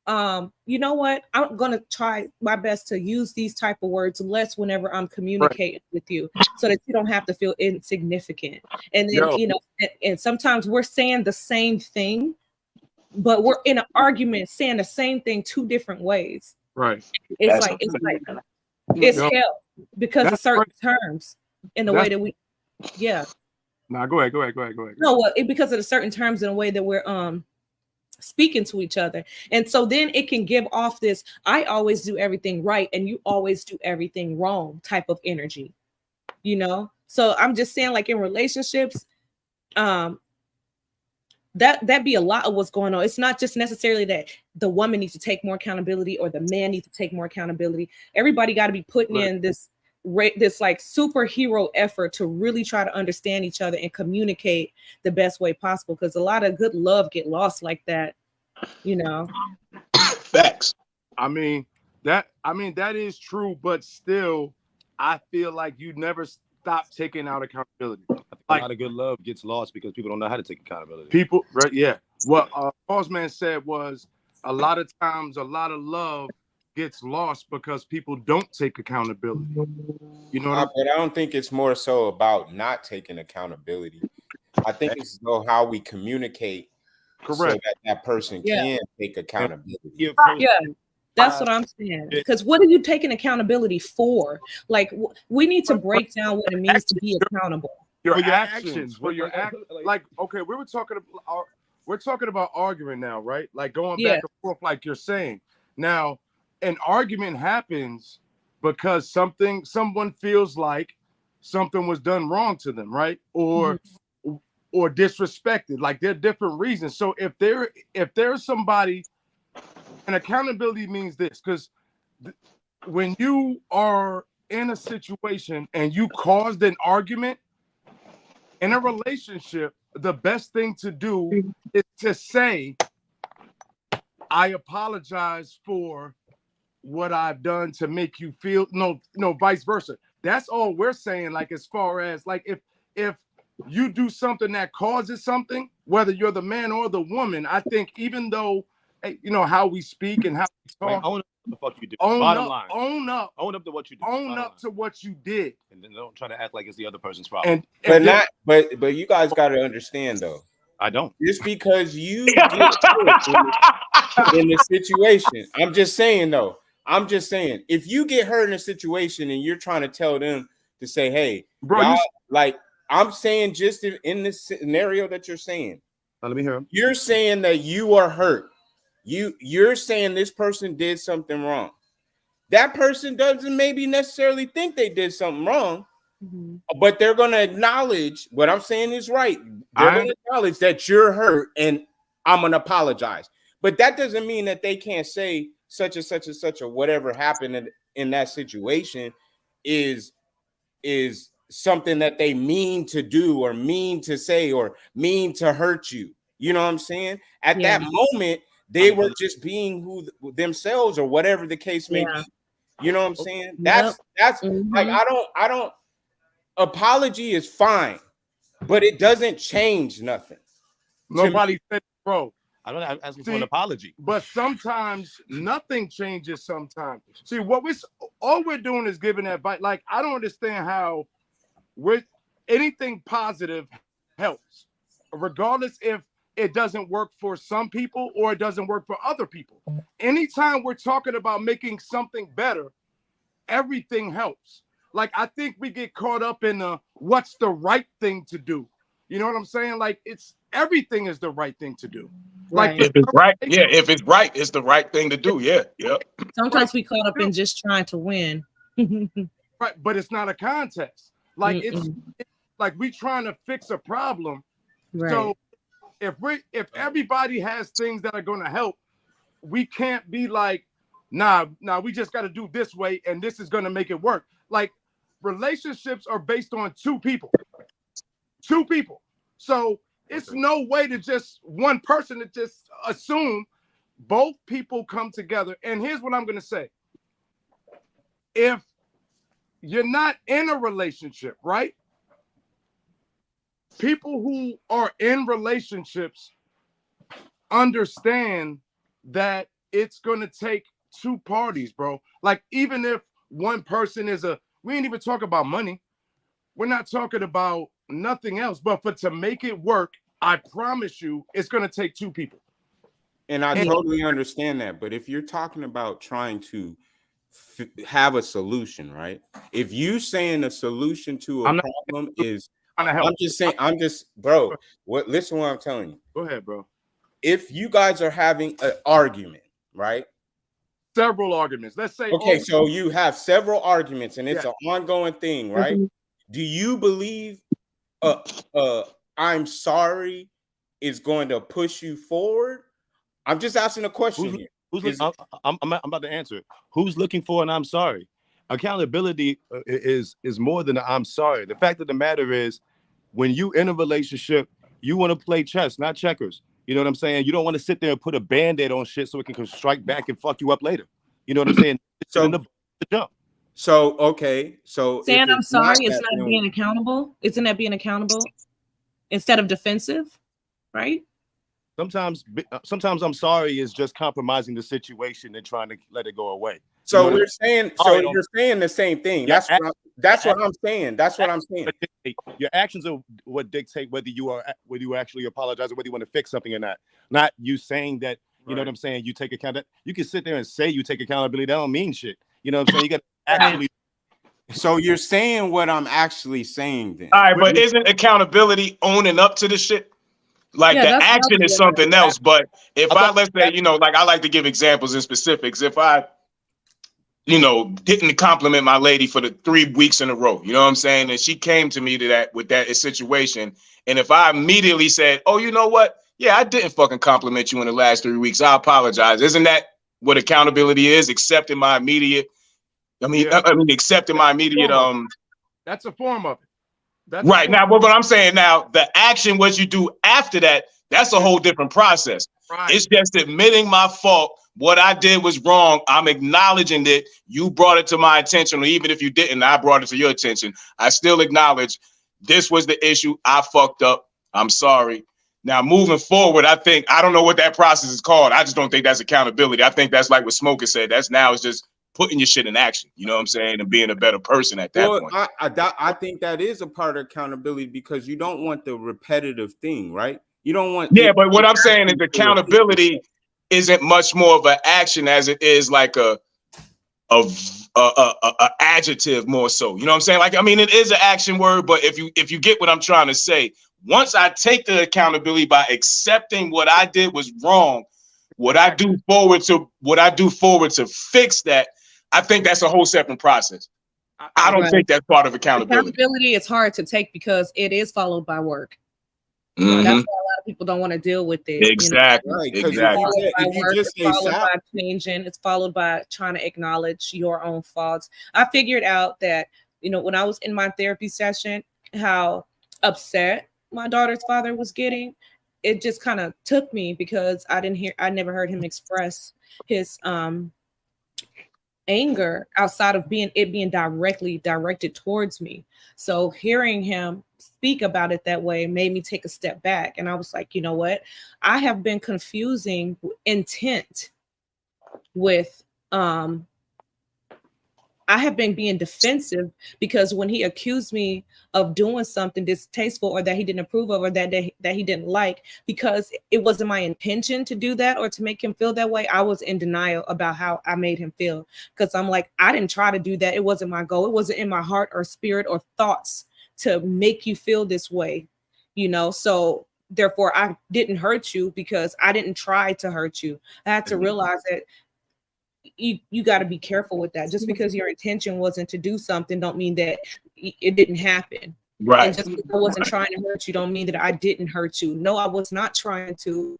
you know what? I'm gonna try my best to use these type of words less whenever I'm communicating with you, so that you don't have to feel insignificant. And then, you know, and sometimes we're saying the same thing, but we're in an argument saying the same thing two different ways. Right. It's hell because of certain terms in the way that we, Nah, go ahead. No, well, because of the certain terms in a way that we're speaking to each other. And so then it can give off this, I always do everything right and you always do everything wrong type of energy, you know? So I'm just saying, like in relationships, that be a lot of what's going on. It's not just necessarily that the woman needs to take more accountability or the man needs to take more accountability. Everybody got to be putting in this like superhero effort to really try to understand each other and communicate the best way possible, because a lot of good love get lost like that, you know. Facts. I mean that is true, but still I feel like you never stop taking out accountability. Like, a lot of good love gets lost because people don't know how to take accountability. People, right? Yeah. What Boss Man said was, a lot of times a lot of love gets lost because people don't take accountability. You know what I mean? But I don't think it's more so about not taking accountability. I think it's how we communicate, so that person can take accountability. That's what I'm saying. Because what are you taking accountability for? Like, we need to break down what it means to be accountable. Your actions. Like, okay, we're talking about arguing now, right? Like going back and forth, like you're saying. Now, an argument happens because someone feels like something was done wrong to them, right? Or disrespected. Like, there are different reasons. So if there's somebody, and accountability means this, because when you are in a situation and you caused an argument in a relationship, the best thing to do is to say, I apologize for what I've done to make you feel, no, vice versa. That's all we're saying. Like, as far as like, if you do something that causes something, whether you're the man or the woman, I think even though, you know, how we speak and how we talk, what the fuck you did. Own Bottom up, line. Own up to what you did. Own up to what you did. And then don't try to act like it's the other person's problem. But you guys got to understand though. I don't. Just because you get hurt in the situation. I'm just saying though. I'm just saying, if you get hurt in a situation and you're trying to tell them to say, hey, bro, like I'm saying, just in this scenario that you're saying, let me hear him. You're saying that you are hurt. You're saying this person did something wrong. That person doesn't maybe necessarily think they did something wrong, but they're going to acknowledge what I'm saying is right. They're going to acknowledge that you're hurt and I'm going to apologize. But that doesn't mean that they can't say such and such and such or whatever happened in that situation is something that they mean to do or mean to say or mean to hurt you. You know what I'm saying? At that moment, they were just being who themselves or whatever the case may be. You know what I'm saying? That's like I don't apology is fine, but it doesn't change nothing. Nobody said, bro. I don't ask for an apology. But sometimes nothing changes sometimes. See, all we're doing is giving advice. Like, I don't understand how anything positive helps, regardless if it doesn't work for some people or it doesn't work for other people. Anytime we're talking about making something better, everything helps. Like, I think we get caught up in what's the right thing to do. You know what I'm saying? Like, everything is the right thing to do. Like, if it's right, if it's right, it's the right thing to do. Yeah. Sometimes we caught up in just trying to win. Right, but it's not a contest. Like, it's like we trying to fix a problem. Right. So if everybody has things that are going to help, we can't be like, nah, we just got to do this way and this is going to make it work. Like, relationships are based on two people. So it's no way to just one person to just assume both people come together. And here's what I'm going to say. If you're not in a relationship, right? People who are in relationships understand that it's going to take two parties, bro. Like, even if one person we ain't even talk about money. We're not talking about nothing else, but to make it work, I promise you, it's going to take two people. And I totally understand that. But if you're talking about trying to have a solution, right? If you saying a solution to a problem is, bro, listen what I'm telling you. Go ahead, bro. If you guys are having an argument, right? Several arguments. Let's say. Okay, so you have several arguments and it's an ongoing thing, right? Do you believe I'm sorry is going to push you forward? I'm just asking a question here. I'm about to answer it. Who's looking for an I'm sorry? Accountability is more than I'm sorry. The fact of the matter is, when you in a relationship, you want to play chess, not checkers. You know what I'm saying? You don't want to sit there and put a Band-Aid on shit so it can strike back and fuck you up later. You know what I'm saying? So saying I'm sorry, it's not being accountable. Isn't that being accountable instead of defensive, right? Sometimes I'm sorry is just compromising the situation and trying to let it go away. So you're saying the same thing. That's what I'm saying. That's what I'm saying. Your actions are what dictate whether you actually apologize or whether you want to fix something or not. Not you saying that, you know what I'm saying, you take account. You can sit there and say you take accountability. That don't mean shit. You know what I'm saying? You got to actually. So you're saying what I'm actually saying then. All right, but isn't accountability owning up to the shit? Like, the action is something else. But if let's say, like, I like to give examples and specifics. If I, didn't compliment my lady for the 3 weeks in a row, you know what I'm saying? And she came to me with that situation. And if I immediately said, oh, you know what? Yeah, I didn't fucking compliment you in the last 3 weeks. I apologize. Isn't that what accountability is? Accepting my immediate, accepting my immediate, that's a form of it. That's right. Now, what I'm saying now, the action, what you do after that, that's a whole different process. Right. It's just admitting my fault. What I did was wrong. I'm acknowledging that you brought it to my attention, or even if you didn't, I brought it to your attention. I still acknowledge this was the issue. I fucked up. I'm sorry. Now, moving forward, I don't know what that process is called. I just don't think that's accountability. I think that's like what Smoker said. It's just putting your shit in action. You know what I'm saying? And being a better person at that point. I think that is a part of accountability, because you don't want the repetitive thing, right? You don't want. Yeah, but what I'm saying is accountability isn't much more of an action as it is like a adjective more so. You know what I'm saying? Like, I mean, it is an action word, but if you get what I'm trying to say, once I take the accountability by accepting what I did was wrong, what I do forward to fix that, I think that's a whole separate process. I don't think that's part of accountability. Accountability is hard to take because it is followed by work. Mm-hmm. That's why a lot of people don't want to deal with it. Exactly. Right, exactly. It's followed by changing. It's followed by trying to acknowledge your own faults. I figured out that, when I was in my therapy session, how upset my daughter's father was getting. It just kind of took me because I never heard him express his anger outside of being directly directed towards me. So hearing him speak about it that way made me take a step back. And I was like, you know what? I have been confusing intent with I have been being defensive, because when he accused me of doing something distasteful or that he didn't approve of, or that he didn't like, because it wasn't my intention to do that or to make him feel that way, I was in denial about how I made him feel. Because I'm like, I didn't try to do that. It wasn't my goal. It wasn't in my heart or spirit or thoughts to make you feel this way, so therefore I didn't hurt you because I didn't try to hurt you. I had to realize that you got to be careful with that. Just because your intention wasn't to do something don't mean that it didn't happen. Right. And just because I wasn't trying to hurt you don't mean that I didn't hurt you. No, I was not trying to,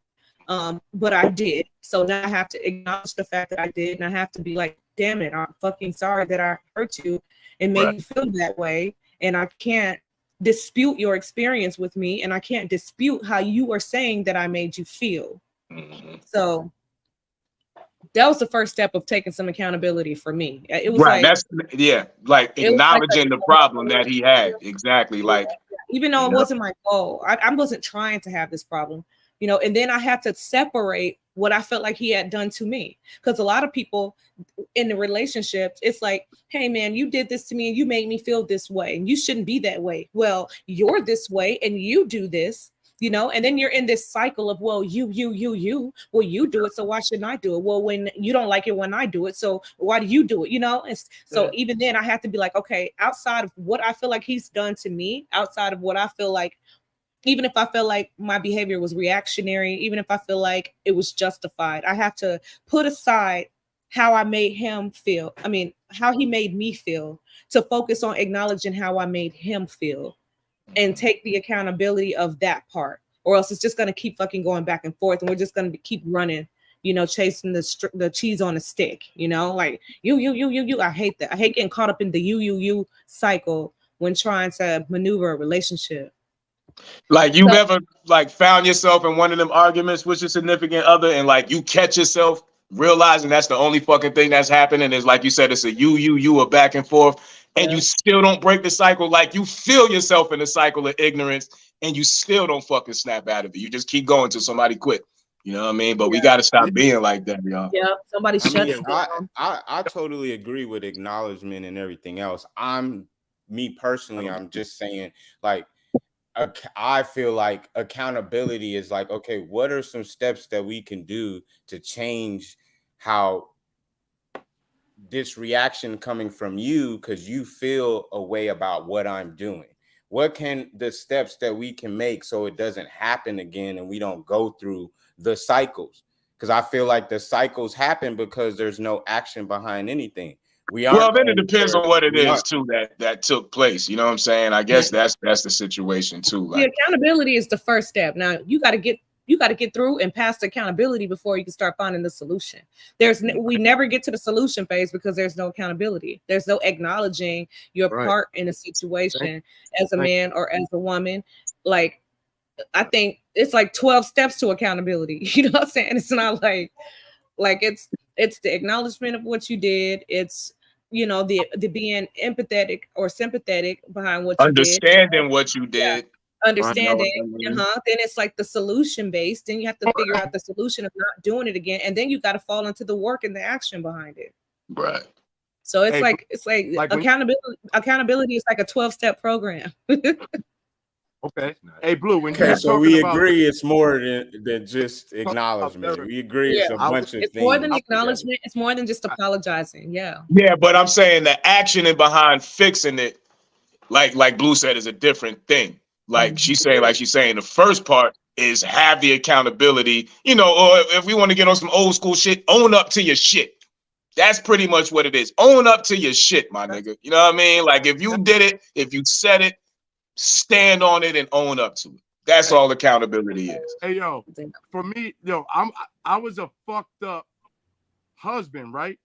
but I did. So now I have to acknowledge the fact that I did, and I have to be like, damn it, I'm fucking sorry that I hurt you and made you feel that way. And I can't dispute your experience with me, and I can't dispute how you are saying that I made you feel. Mm-hmm. So that was the first step of taking some accountability for me. It was like acknowledging the problem that he had. Exactly. Like, even though it wasn't my goal, I wasn't trying to have this problem, and then I had to separate what I felt like he had done to me. Because a lot of people in the relationships, it's like, hey man, you did this to me and you made me feel this way, and you shouldn't be that way. Well, you're this way and you do this. And then you're in this cycle of, well, you, well, you do it, so why shouldn't I do it? Well, when you don't like it when I do it, so why do you do it? And so even then I have to be like, okay, outside of what I feel like he's done to me, outside of what I feel like, even if I feel like my behavior was reactionary, even if I feel like it was justified, I have to put aside how I made him feel. I mean, how he made me feel, to focus on acknowledging how I made him feel. And take the accountability of that part, or else it's just going to keep fucking going back and forth, and we're just going to keep running, chasing the cheese on a stick, like you. I hate that. I hate getting caught up in the you cycle when trying to maneuver a relationship. Like, you've ever like found yourself in one of them arguments with your significant other, and like you catch yourself realizing that's the only fucking thing that's happening is, like you said, it's a you a back and forth. And you still don't break the cycle. Like, you feel yourself in the cycle of ignorance, and you still don't fucking snap out of it. You just keep going till somebody quit. You know what I mean? But we got to stop being like that, y'all. Yeah, somebody shut it down. I totally agree with acknowledgement and everything else. Me personally, I'm just saying, like, I feel like accountability is like, okay, what are some steps that we can do to change how this reaction coming from you, because you feel a way about what I'm doing? What can the steps that we can make so it doesn't happen again and we don't go through the cycles? Because I feel like the cycles happen because there's no action behind anything. Well, then it depends on what it is too that took place. You know what I'm saying? I guess that's the situation too. Like, the accountability is the first step. Now you got to get through and past the accountability before you can start finding the solution. We never get to the solution phase because there's no accountability. There's no acknowledging your part in a situation as a man or as a woman. Like, I think it's like 12 steps to accountability. You know what I'm saying? It's not like it's the acknowledgement of what you did. It's, the being empathetic or sympathetic behind what you did. Understanding what you did. understanding, then it's like the solution based. Then you have to figure out the solution of not doing it again, and then you got to fall into the work and the action behind it. Right. So it's like accountability is like a 12-step program. Okay. Hey, Blue, when Okay, you're so we talking agree it's more than just acknowledgement. We agree it's a bunch of it's things. more than acknowledgement. It's more than just apologizing. Yeah. Yeah, but I'm saying the action and behind fixing it, like Blue said, is a different thing. Like she's saying the first part is have the accountability, you know, or if we want to get on some old school shit, own up to your shit. That's pretty much what it is. Own up to your shit, my nigga. You know what I mean? Like if you did it, if you said it, stand on it and own up to it. That's all accountability is. Hey, yo, for me, I was a fucked up husband, right?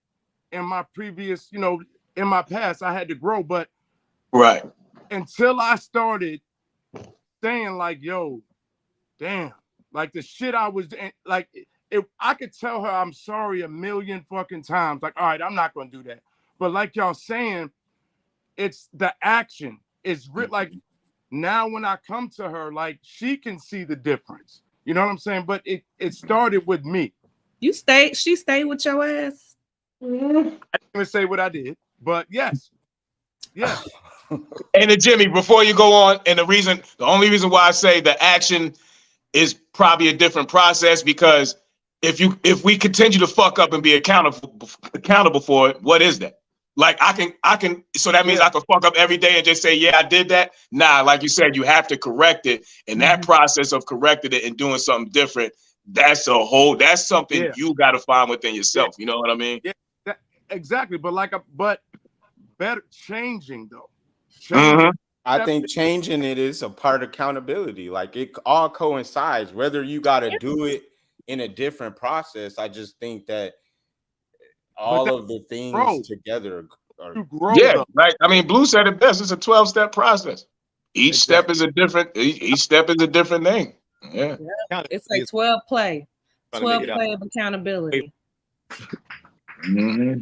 In my previous, in my past, I had to grow, but right until I started saying like, yo, damn, like the shit I was like, if I could tell her I'm sorry a million fucking times, like, all right, I'm not gonna do that. But like y'all saying, it's the action. It's like now when I come to her, like she can see the difference. You know what I'm saying? But it started with me. She stayed with your ass. I didn't even say what I did, but yes. Yes. And then Jimmy, before you go on, and the only reason why I say the action is probably a different process, because if we continue to fuck up and be accountable for it, what is that? Like I can so that means I can fuck up every day and just say, yeah, I did that. Nah, like you said, you have to correct it. And that process of correcting it and doing something different, that's something you got to find within yourself. You know what I mean? Yeah, exactly. But better changing though. I think changing it is a part of accountability. Like it all coincides, whether you got to do it in a different process. I just think that all of the things together are right. I mean, Blue said it best. It's a 12-step process. Each step is a different thing. Yeah. It's like 12 play of accountability.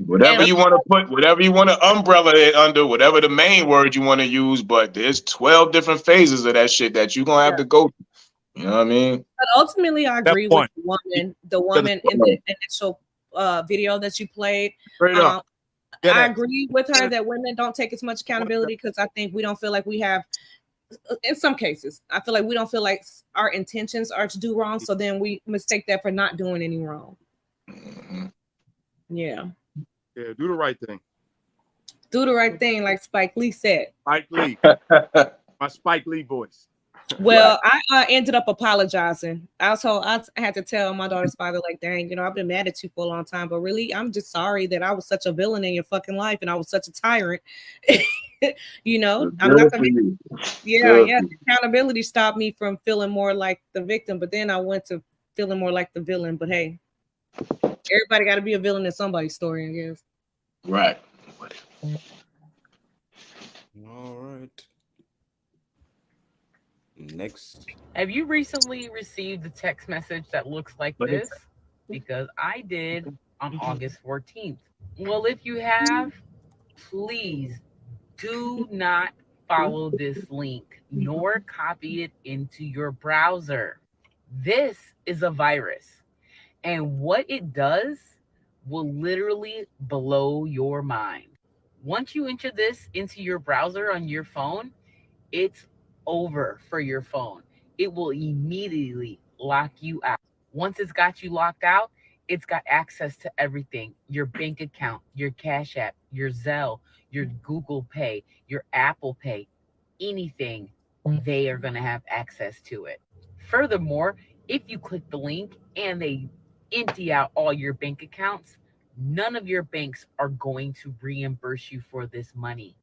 Whatever you want to umbrella it under, whatever the main word you want to use, but there's 12 different phases of that shit that you're gonna have to go through. You know what I mean? But ultimately, I agree with the woman in the initial video that you played. I agree with her that women don't take as much accountability because I think we don't feel like we have. In some cases, I feel like we don't feel like our intentions are to do wrong, so then we mistake that for not doing any wrong. Yeah, do the right thing. Do the right thing, like Spike Lee said. Spike Lee, my Spike Lee voice. Well, I ended up apologizing. I had to tell my daughter's father, like, dang, I've been mad at you for a long time, but really, I'm just sorry that I was such a villain in your fucking life and I was such a tyrant. I'm not gonna be. Yeah. Accountability stopped me from feeling more like the victim, but then I went to feeling more like the villain. But hey, everybody got to be a villain in somebody's story, I guess. Right. All right. Next. Have you recently received a text message that looks like this? Because I did on August 14th. Well, if you have, please do not follow this link nor copy it into your browser. This is a virus. And what it does will literally blow your mind. Once you enter this into your browser on your phone, it's over for your phone. It will immediately lock you out. Once it's got you locked out, it's got access to everything: your bank account, your Cash App, your Zelle, your Google Pay, your Apple Pay, anything, they are going to have access to it. Furthermore, if you click the link and they empty out all your bank accounts, none of your banks are going to reimburse you for this money.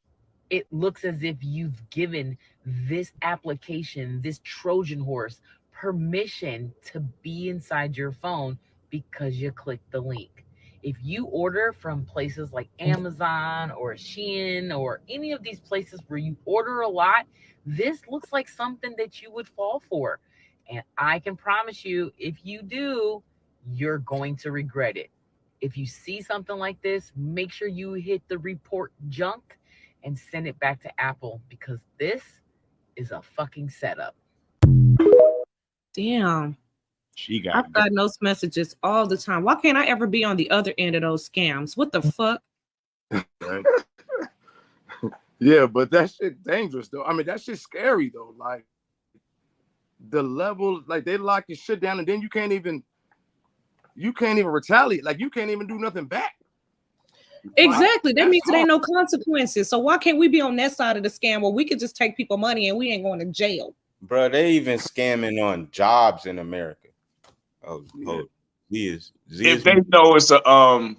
It looks as if you've given this application, this Trojan horse, permission to be inside your phone because you clicked the link. If you order from places like Amazon or Shein or any of these places where you order a lot, this looks like something that you would fall for. And I can promise you, if you do, you're going to regret it. If you see something like this, make sure you hit the report junk and send it back to Apple, because this is a fucking setup. Damn. She got I've gotten those messages all the time. Why can't I ever be on the other end of those scams? What the fuck? Right. Yeah, but that shit dangerous though. I mean, that shit's scary though. Like the level, like they lock your shit down, and then you can't even retaliate. Like you can't even do nothing back. Exactly. That That's means there ain't hard. no consequences. So why can't we be on that side of the scam where we could just take people money and we ain't going to jail? Bro, they even scamming on jobs in America. If they know it's a I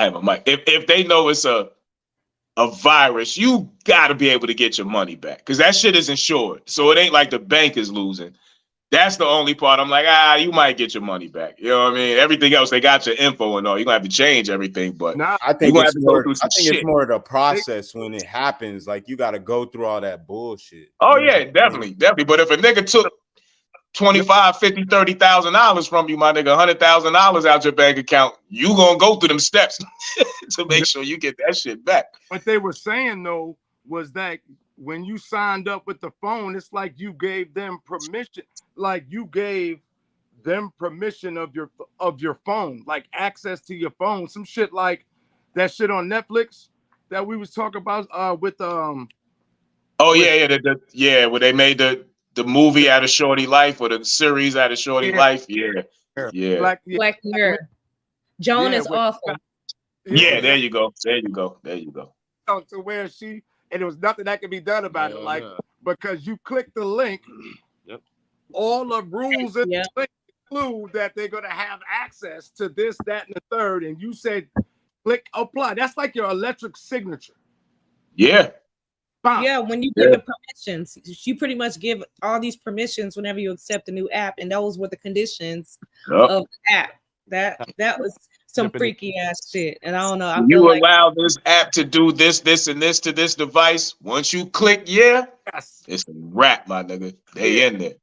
have a mic. If they know it's a virus, you got to be able to get your money back because that shit is insured. So it ain't like the bank is losing. That's the only part I'm like, you might get your money back. You know what I mean? Everything else, they got your info and all. You're gonna have to change everything, but I think it's more the process when it happens. Like you got to go through all that bullshit. Oh yeah, definitely. But if a nigga took $25,000, $50,000, $30,000 from you, my nigga, $100,000 out your bank account, you gonna go through them steps to make sure you get that shit back. What they were saying though was that when you signed up with the phone, it's like you gave them permission, like you gave them permission of your phone, like access to your phone. Some shit like that shit on Netflix that we was talking about with where they made the movie out of Shorty Life or the series out of Shorty Life. Black Mirror. Joan is awful. Yeah, there you go. To where and there was nothing that could be done about it, like because you click the link, all the rules in the link include that they're gonna have access to this, that, and the third, and you said click apply. That's like your electric signature. Yeah. Yeah, when you give the permissions, you pretty much give all these permissions whenever you accept a new app, and those were the conditions of the app. That was some freaky ass shit, and I don't know. You allow this app to do this, and this to this device. Once you click, it's a wrap, my nigga. They in there,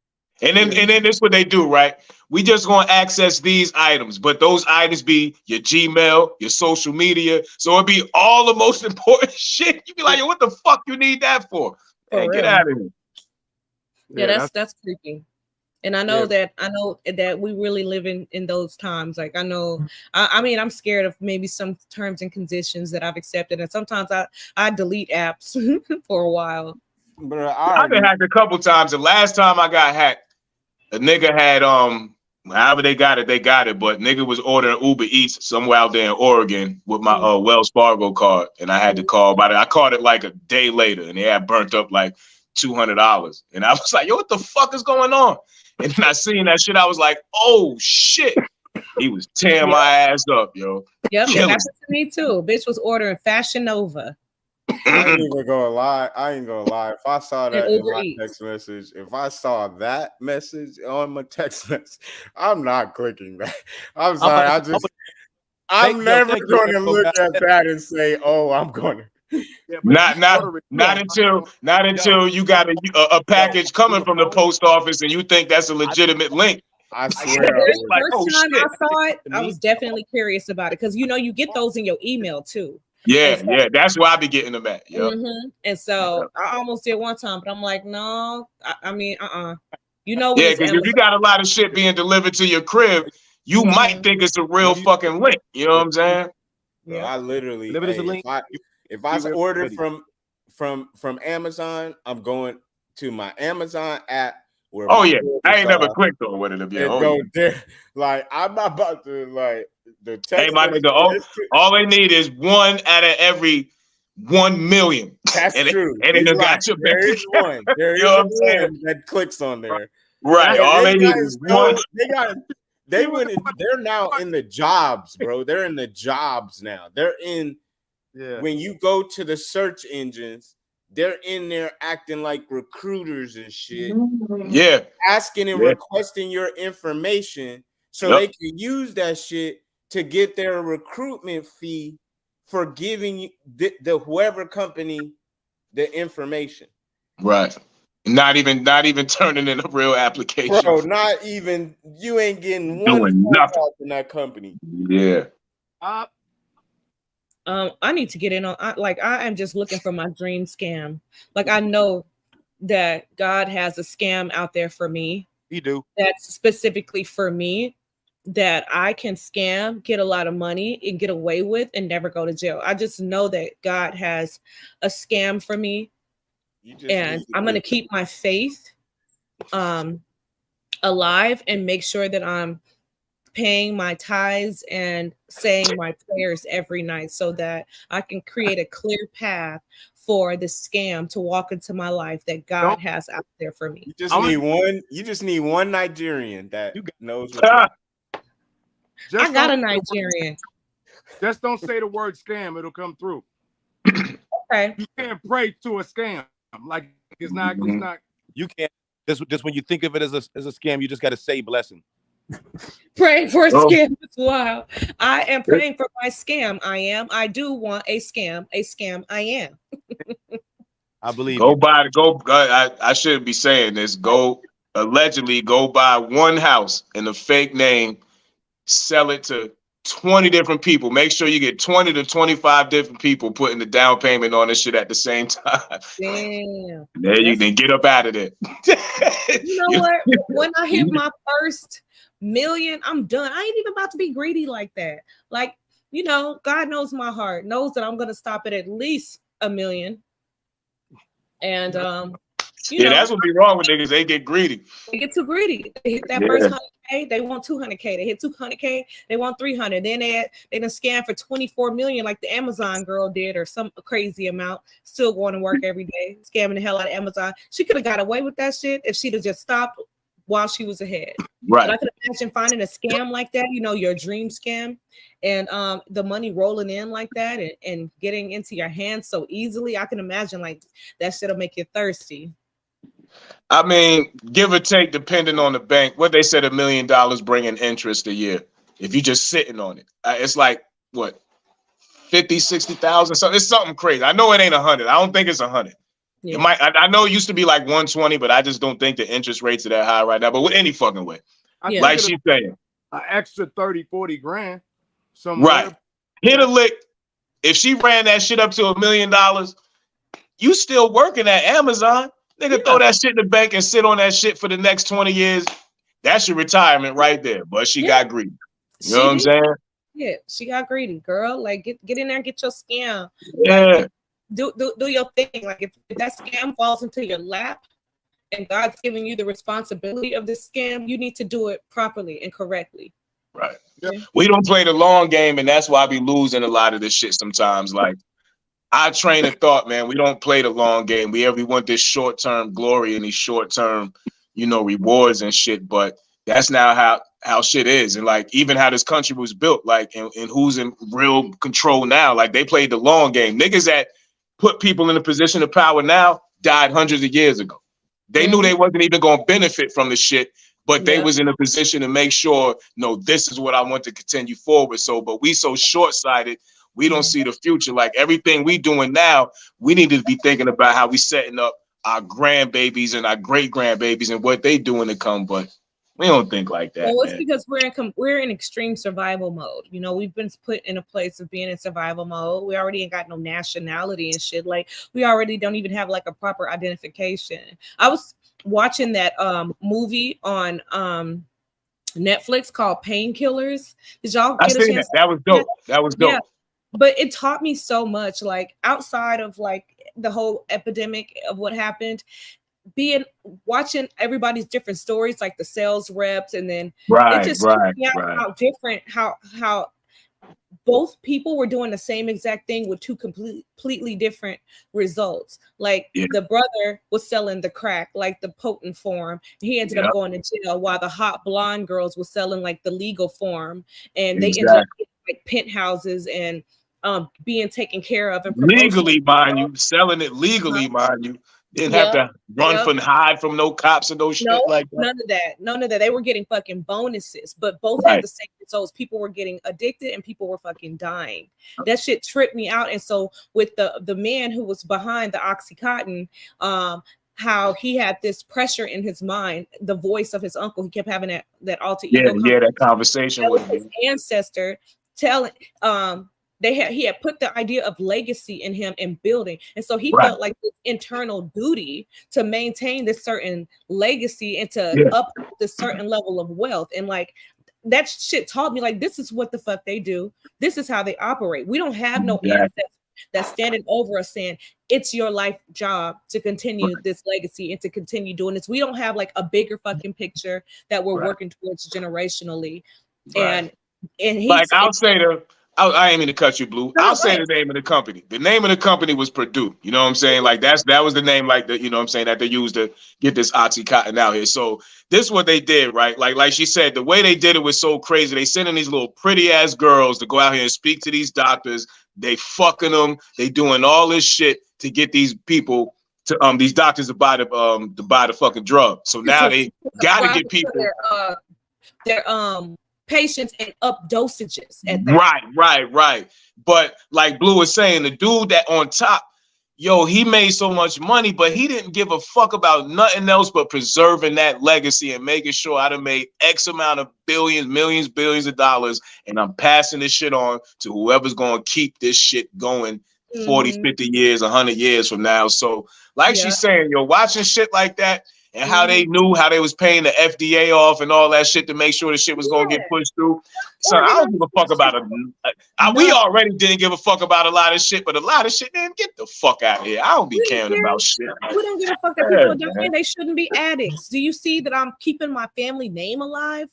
and then this is what they do, right? We just gonna access these items, but those items be your Gmail, your social media, so it be all the most important shit. You be like, yo, what the fuck you need that for? Hey, get out of here. Yeah, that's creepy. And I know that we really live in those times. Like I know, I mean, I'm scared of maybe some terms and conditions that I've accepted, and sometimes I delete apps for a while. But I've been hacked a couple times. The last time I got hacked, a nigga had however they got it, but nigga was ordering Uber Eats somewhere out there in Oregon with my Wells Fargo card, and I had to call about it. I called it like a day later, and they had burnt up like $200, and I was like, yo, what the fuck is going on? And then I seen that shit, I was like, oh shit. He was tearing my ass up, yo. Yep, it happened to me too. Bitch was ordering Fashion Nova. I ain't even gonna lie. If I saw that in my text message, if I saw that message on my text message, I'm not clicking that. I'm sorry. I'm never gonna look at that and say, oh, I'm gonna. Not until you got a package coming from the post office and you think that's a legitimate link. I swear. The first time I saw it, I was definitely curious about it because you get those in your email too. Yeah, that's why I be getting them at. Yep. And so I almost did one time, but I'm like, no, I mean, because if you got a lot of shit being delivered to your crib, you might think it's a real fucking link. You know what I'm saying? Yeah, I literally. If I order from Amazon, I'm going to my Amazon app. Where I ain't never clicked on what it'll be. There. Like I'm not about to like the text. Hey, my nigga, all they need is 1 out of every 1 million. That's true. And it got your there is one. There is one that clicks on there. Right. All they need is one. They're now in the jobs, bro. They're in the jobs now. They're in. Yeah. When you go to the search engines, they're in there acting like recruiters and shit. Yeah. Asking and requesting your information so they can use that shit to get their recruitment fee for giving the whoever company the information. Right. Not even turning in a real application. Bro, not even you ain't getting one nothing in that company. Yeah. I need to get in on. I am just looking for my dream scam. Like I know that God has a scam out there for me. He do. That's specifically for me, that I can scam, get a lot of money, and get away with, and never go to jail. I just know that God has a scam for me, and I'm going to keep my faith alive and make sure that I'm paying my tithes and saying my prayers every night so that I can create a clear path for the scam to walk into my life that God has out there for me. You just need one Nigerian that knows what I got a Nigerian. Just don't say the word scam, it'll come through. Okay. You can't pray to a scam. Like it's not. You can't. Just when you think of it as a scam, you just got to say blessing. Praying for a scam as well. I am praying for my scam. I do want a scam. I am. I believe. I shouldn't be saying this. Allegedly go buy one house in a fake name, sell it to 20 different people. Make sure you get 20 to 25 different people putting the down payment on this shit at the same time. Damn. There you then get up out of there. You know what? When I hit my first million, I'm done. I ain't even about to be greedy like that. Like, God knows my heart, knows that I'm gonna stop at least $1 million. And that's what be wrong with niggas. They get greedy. They get too greedy. They hit that first 100K, they want 200K. They hit 200K, they want 300. Then they done scam for 24 million, like the Amazon girl did, or some crazy amount. Still going to work every day, scamming the hell out of Amazon. She could have got away with that shit if she'd have just stopped while she was ahead. Right. But I could imagine finding a scam like that, your dream scam, and the money rolling in like that and getting into your hands so easily. I can imagine like that shit'll make you thirsty. I mean, give or take, depending on the bank, what they said $1 million bringing interest a year. If you're just sitting on it, it's like what, 50, 60,000. So it's something crazy. I know it ain't 100. I don't think it's 100. Yeah. It might. I know it used to be like 120, but I just don't think the interest rates are that high right now. But with any fucking way, like she's saying, an extra 30, 40 grand. Somewhere. Right. Hit a lick. If she ran that shit up to $1 million, you still working at Amazon. Nigga, throw that shit in the bank and sit on that shit for the next 20 years. That's your retirement right there. But she got greedy. You know what I'm saying? Yeah, she got greedy, girl. Like, get in there and get your scam. Yeah. Like, do your thing. Like, if that scam falls into your lap and God's giving you the responsibility of the scam, you need to do it properly and correctly. Right. Yeah. We don't play the long game, and that's why I be losing a lot of this shit sometimes. Like, I train of thought, man, we don't play the long game. We want this short-term glory and these short-term, rewards and shit. But that's now how shit is. And like, even how this country was built, like, and who's in real control now. Like, they played the long game. Niggas that put people in a position of power now died hundreds of years ago. They knew they wasn't even going to benefit from the shit, but they was in a position to make sure, no, this is what I want to continue forward. So, but we so short-sighted, we don't see the future. Like, everything we doing now, we need to be thinking about how we setting up our grandbabies and our great-grandbabies and what they doing to come, but we don't think like that. Well, it's because we're in extreme survival mode. We've been put in a place of being in survival mode. We already ain't got no nationality and shit. Like, we already don't even have like a proper identification. I was watching that movie on Netflix called Painkillers. Did y'all get a chance? That was dope. That was dope. Yeah. But it taught me so much, like, outside of like the whole epidemic of what happened, watching everybody's different stories, like the sales reps, and then it just showed me how different, how both people were doing the same exact thing with two completely different results. Like, the brother was selling the crack, like the potent form. He ended up going to jail, while the hot blonde girls were selling like the legal form, and they ended up getting like penthouses and being taken care of and legally, mind you, selling it legally, mind you. Didn't have to run from hide from no cops and no shit like that. None of that. They were getting fucking bonuses, but both had the same results. People were getting addicted and people were fucking dying. That shit tripped me out. And so with the man who was behind the Oxycontin, how he had this pressure in his mind, the voice of his uncle, he kept having that alter ego. That conversation with his ancestor telling he had put the idea of legacy in him and building, and so he Right. felt like this internal duty to maintain this certain legacy and to Yeah. up this certain level of wealth. And like that shit taught me, like, this is what the fuck they do. This is how they operate. We don't have no ancestors that's standing over us saying it's your life job to continue this legacy and to continue doing this. We don't have like a bigger fucking picture that we're working towards generationally. And he's like, I'll say I ain't mean to cut you, Blue. I'll say the name of the company. The name of the company was Purdue. You know what I'm saying? Like that was the name, like you know what I'm saying, that they used to get this Oxycontin out here. So this is what they did, right? Like she said, the way they did it was so crazy. They sent in these little pretty ass girls to go out here and speak to these doctors. They fucking them. They doing all this shit to get these people to these doctors to buy the fucking drug. So now they gotta get people their patients and up dosages at that. Right. But like Blue was saying, the dude that on top, yo, he made so much money, but he didn't give a fuck about nothing else but preserving that legacy and making sure I done made X amount of billions of dollars, and I'm passing this shit on to whoever's going to keep this shit going 40, 50 years, 100 years from now. So like she's saying, yo, watching shit like that, and how they knew how they was paying the FDA off and all that shit to make sure the shit was gonna get pushed through. So I don't give a fuck about it. We already didn't give a fuck about a lot of shit, but a lot of shit, man, get the fuck out of here. I don't be caring about shit. We don't give a fuck that people are dying. They shouldn't be addicts. Do you see that I'm keeping my family name alive?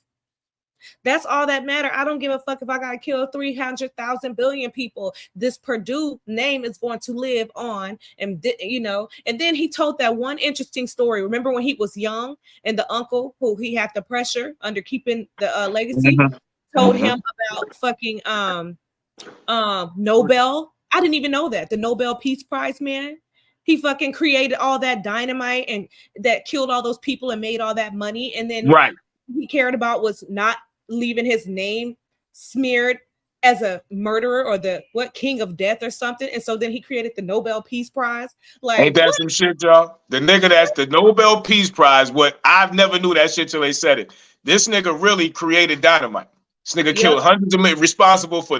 That's all that matter. I don't give a fuck if I gotta kill 300,000 billion people. This Purdue name is going to live on, and you know. And then he told that one interesting story. Remember when he was young, and the uncle who he had the pressure under keeping the legacy told him about fucking Nobel. I didn't even know that the Nobel Peace Prize man. He fucking created all that dynamite and that killed all those people and made all that money, and then he cared about was not leaving his name smeared as a murderer or the king of death or something. And so then he created the Nobel Peace Prize. Like, ain't that some shit, y'all? The nigga that's the Nobel Peace Prize, what I've never knew that shit till they said it. This nigga really created dynamite. This nigga killed hundreds of men, responsible for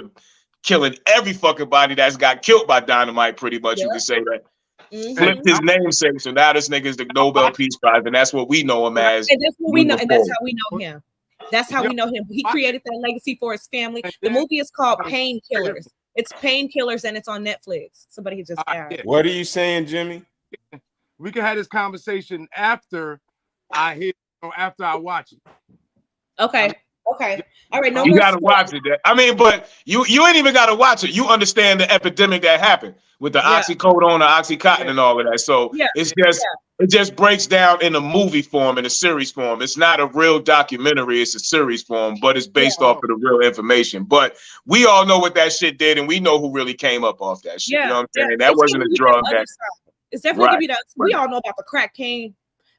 killing every fucking body that's got killed by dynamite, pretty much. You can say that. Flipped his namesake, so now this nigga is the Nobel Peace Prize, and that's what we know him as. And that's what we know, and that's how we know him. That's how we know him. He created that legacy for his family. The movie is called Painkillers. It's Painkillers, and it's on Netflix. Somebody just asked. What are you saying, Jimmy? We can have this conversation after I watch it. Okay. All right. No, you gotta watch it. I mean, but you ain't even gotta watch it. You understand the epidemic that happened with the oxycodone, the oxycontin, and all of that. So it just breaks down in a movie form, in a series form. It's not a real documentary, it's a series form, but it's based off of the real information. But we all know what that shit did, and we know who really came up off that shit. You know what I'm saying? That wasn't a drug that it's definitely give you that. We all know about the crack cocaine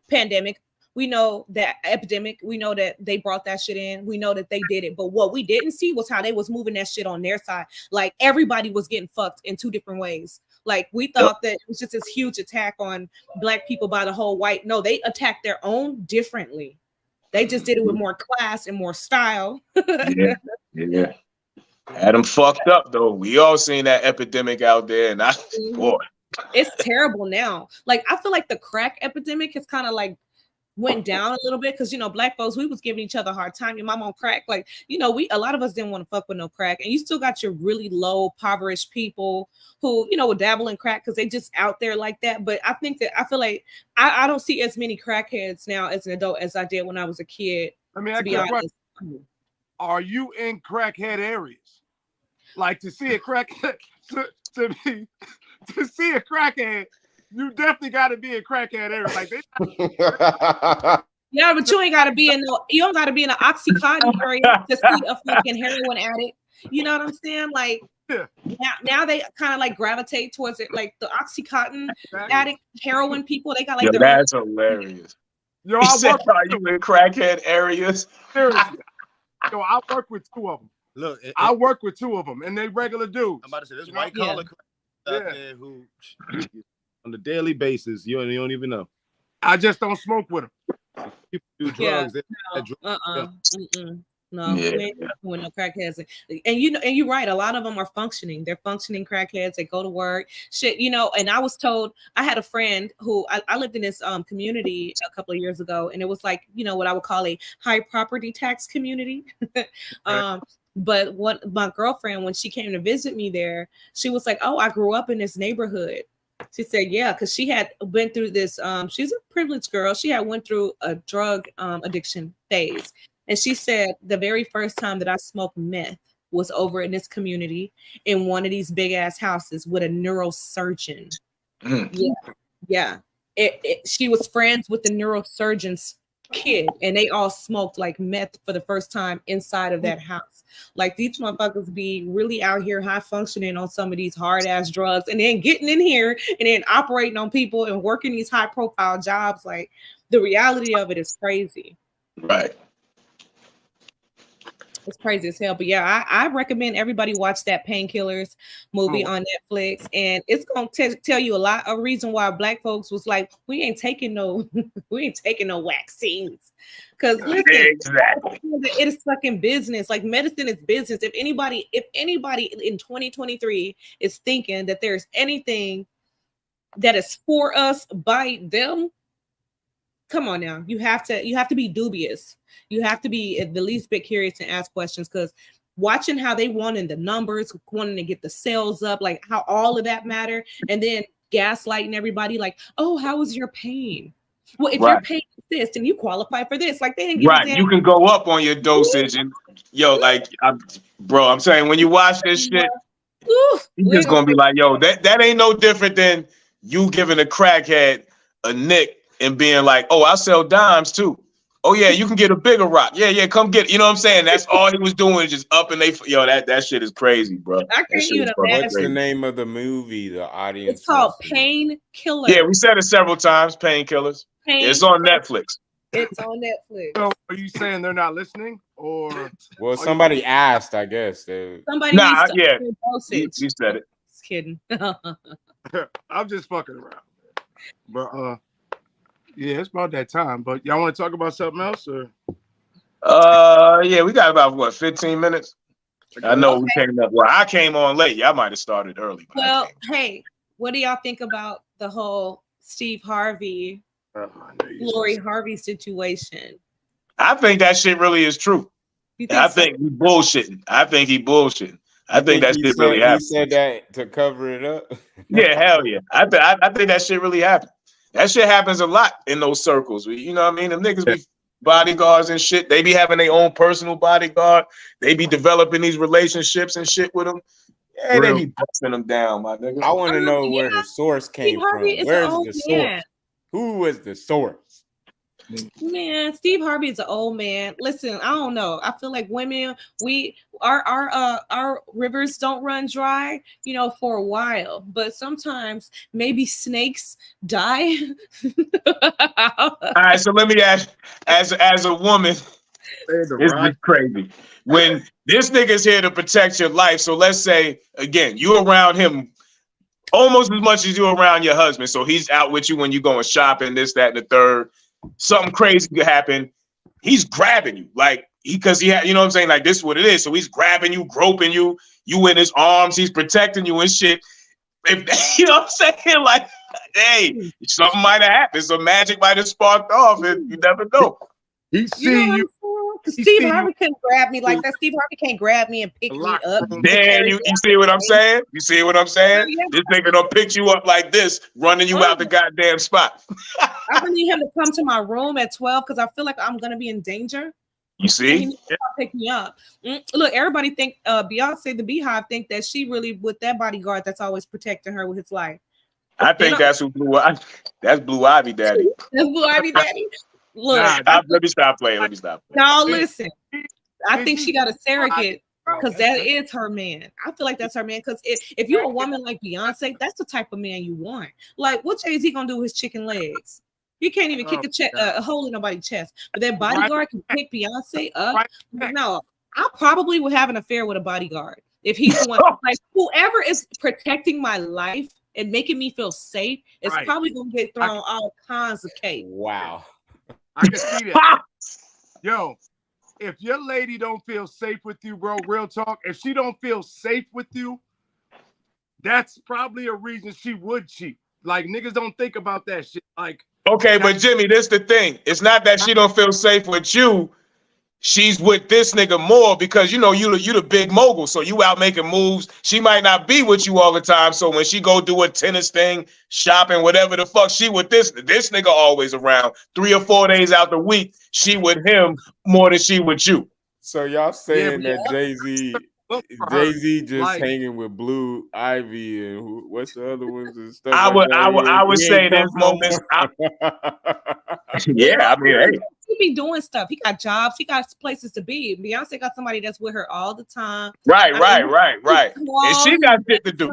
pandemic. We know that epidemic. We know that they brought that shit in. We know that they did it. But what we didn't see was how they was moving that shit on their side. Like everybody was getting fucked in two different ways. Like we thought that it was just this huge attack on black people by the whole white. No, they attacked their own differently. They just did it with more class and more style. Yeah. Had them fucked up though. We all seen that epidemic out there, and boy, it's terrible now. Like I feel like the crack epidemic has kind of like went down a little bit because black folks, we was giving each other a hard time. Your mom on crack, like a lot of us didn't want to fuck with no crack, and you still got your really low impoverished people who would dabble in crack because they just out there like that. But I feel like I don't see as many crackheads now as an adult as I did when I was a kid. I mean, to be honest, are you in crackhead areas? Like to see a crackhead to see a crackhead. You definitely got to be a crackhead area. Like yeah, but you ain't got to be in you don't got to be in an Oxycontin area to see a fucking heroin addict. You know what I'm saying? Like now they kind of like gravitate towards it, like the Oxycontin addict, heroin people. They got like that's hilarious. Yo, are you in crackhead areas? Seriously. Yo, I work with two of them. Look, I work with two of them, and they regular dudes. I'm about to say this white collar out there who. On a daily basis, you don't even know. I just don't smoke with them. People do drugs. No, Yeah. we ain't doing no crackheads. And you know, and you're right. A lot of them are functioning. They're functioning crackheads. They go to work. Shit, you know. And I was told, I had a friend who I lived in this community a couple of years ago, and it was like, you know, what I would call a high property tax community. But what my girlfriend, when she came to visit me there, she was like, "Oh, I grew up in this neighborhood." She said, "Yeah," because she had went through this. She's a privileged girl. She had went through a drug addiction phase. And she said the very first time that I smoked meth was over in this community in one of these big ass houses with a neurosurgeon. Yeah. She was friends with the neurosurgeon's kid, and they all smoked like meth for the first time inside of that house. Like these motherfuckers be really out here high functioning on some of these hard ass drugs, and then getting in here and then operating on people and working these high profile jobs. Like the reality of it is crazy. Right. It's crazy as hell. But yeah, I recommend everybody watch that Painkillers movie on Netflix. And it's gonna tell you a lot of reason why black folks was like, we ain't taking no vaccines. Because listen, exactly. It is fucking business. Like medicine is business. If anybody in 2023 is thinking that there's anything that is for us by them, come on now. You have to be dubious. You have to be at the least bit curious and ask questions, because watching how they wanting the numbers, wanting to get the sales up, like how all of that matter, and then gaslighting everybody like, oh, how was your pain? Well, if your pain is this, then you qualify for this. Like they didn't give a damn. You can go up on your dosage, and I'm saying, when you watch this shit, you're just gonna be like, yo, that ain't no different than you giving a crackhead a nick and being like, oh, I sell dimes too. Oh yeah, you can get a bigger rock. Yeah, come get it. You know what I'm saying? That's all he was doing, is just up and that shit is crazy, bro. I can't even imagine. What's the name of the movie? The audience. It's called Painkillers. Yeah, we said it several times. Painkillers. It's on Netflix. It's on Netflix. So are you saying they're not listening, or? Well, somebody asked, I guess. Somebody needs to he said it. Just kidding. I'm just fucking around. But yeah, it's about that time. But y'all want to talk about something else, or? Yeah, we got about 15 minutes. I know we came up. Well, I came on late. Y'all might have started early. Well, hey, what do y'all think about the whole Steve Harvey, Lori Harvey situation? I think that shit really is true. I think he bullshitting. I think that shit really happened. He said that to cover it up. Yeah, hell yeah. I think that shit really happened. That shit happens a lot in those circles. You know what I mean? Them niggas be bodyguards and shit. They be having their own personal bodyguard. They be developing these relationships and shit with them. Yeah, they be busting them down, my nigga. I want to know where the source came from. Where's the source? Who was the source? Man, Steve Harvey is an old man. Listen, I don't know. I feel like women, our rivers don't run dry, you know, for a while. But sometimes maybe snakes die. All right, so let me ask, as a woman, this is crazy. When this nigga's here to protect your life, so let's say again, you around him almost as much as you around your husband. So he's out with you when you going shopping, this, that, and the third. Something crazy could happen. He's grabbing you, like because he had, you know what I'm saying? Like this is what it is. So he's grabbing you, groping you, you in his arms, he's protecting you and shit. If you know what I'm saying? Like, hey, something might have happened. Some magic might have sparked off, and you never know. He see you. Steve Harvey couldn't grab me like that. Steve Harvey can't grab me and pick me up. Damn, you see what I'm saying? You see what I'm saying? Yeah. This nigga don't pick you up like this, running you out the goddamn spot. I need him to come to my room at 12 because I feel like I'm gonna be in danger. You see? He needs to pick me up. Look, everybody think Beyonce the Beehive think that she really with that bodyguard that's always protecting her with his life. I think that's who that's Blue Ivy Daddy. That's Blue Ivy Daddy. Look, let me stop playing. No, listen. I think she got a surrogate because that is her man. I feel like that's her man because if you're a woman like Beyonce, that's the type of man you want. Like, what is he gonna do with his chicken legs? He can't even kick a hole in nobody's chest. But that bodyguard can pick Beyonce up. No, I probably would have an affair with a bodyguard if he's the one. Like, whoever is protecting my life and making me feel safe is probably gonna get thrown all kinds of cake. Wow. I can see that. Yo, if your lady don't feel safe with you, bro, real talk, if she don't feel safe with you, that's probably a reason she would cheat. Like, niggas don't think about that shit. Like, okay, but Jimmy, this the thing. It's not that she don't feel safe with you. She's with this nigga more because you know you the big mogul, so you out making moves. She might not be with you all the time, so when she go do a tennis thing, shopping, whatever the fuck, she with this nigga always around 3 or 4 days out the week. She with him more than she with you. So y'all saying that Jay-Z just like, hanging with Blue Ivy and what's the other ones and stuff? I would say there's moments. Yeah, I mean, hey. He be doing stuff. He got jobs. He got places to be. Beyonce got somebody that's with her all the time. Right. And she got shit to do.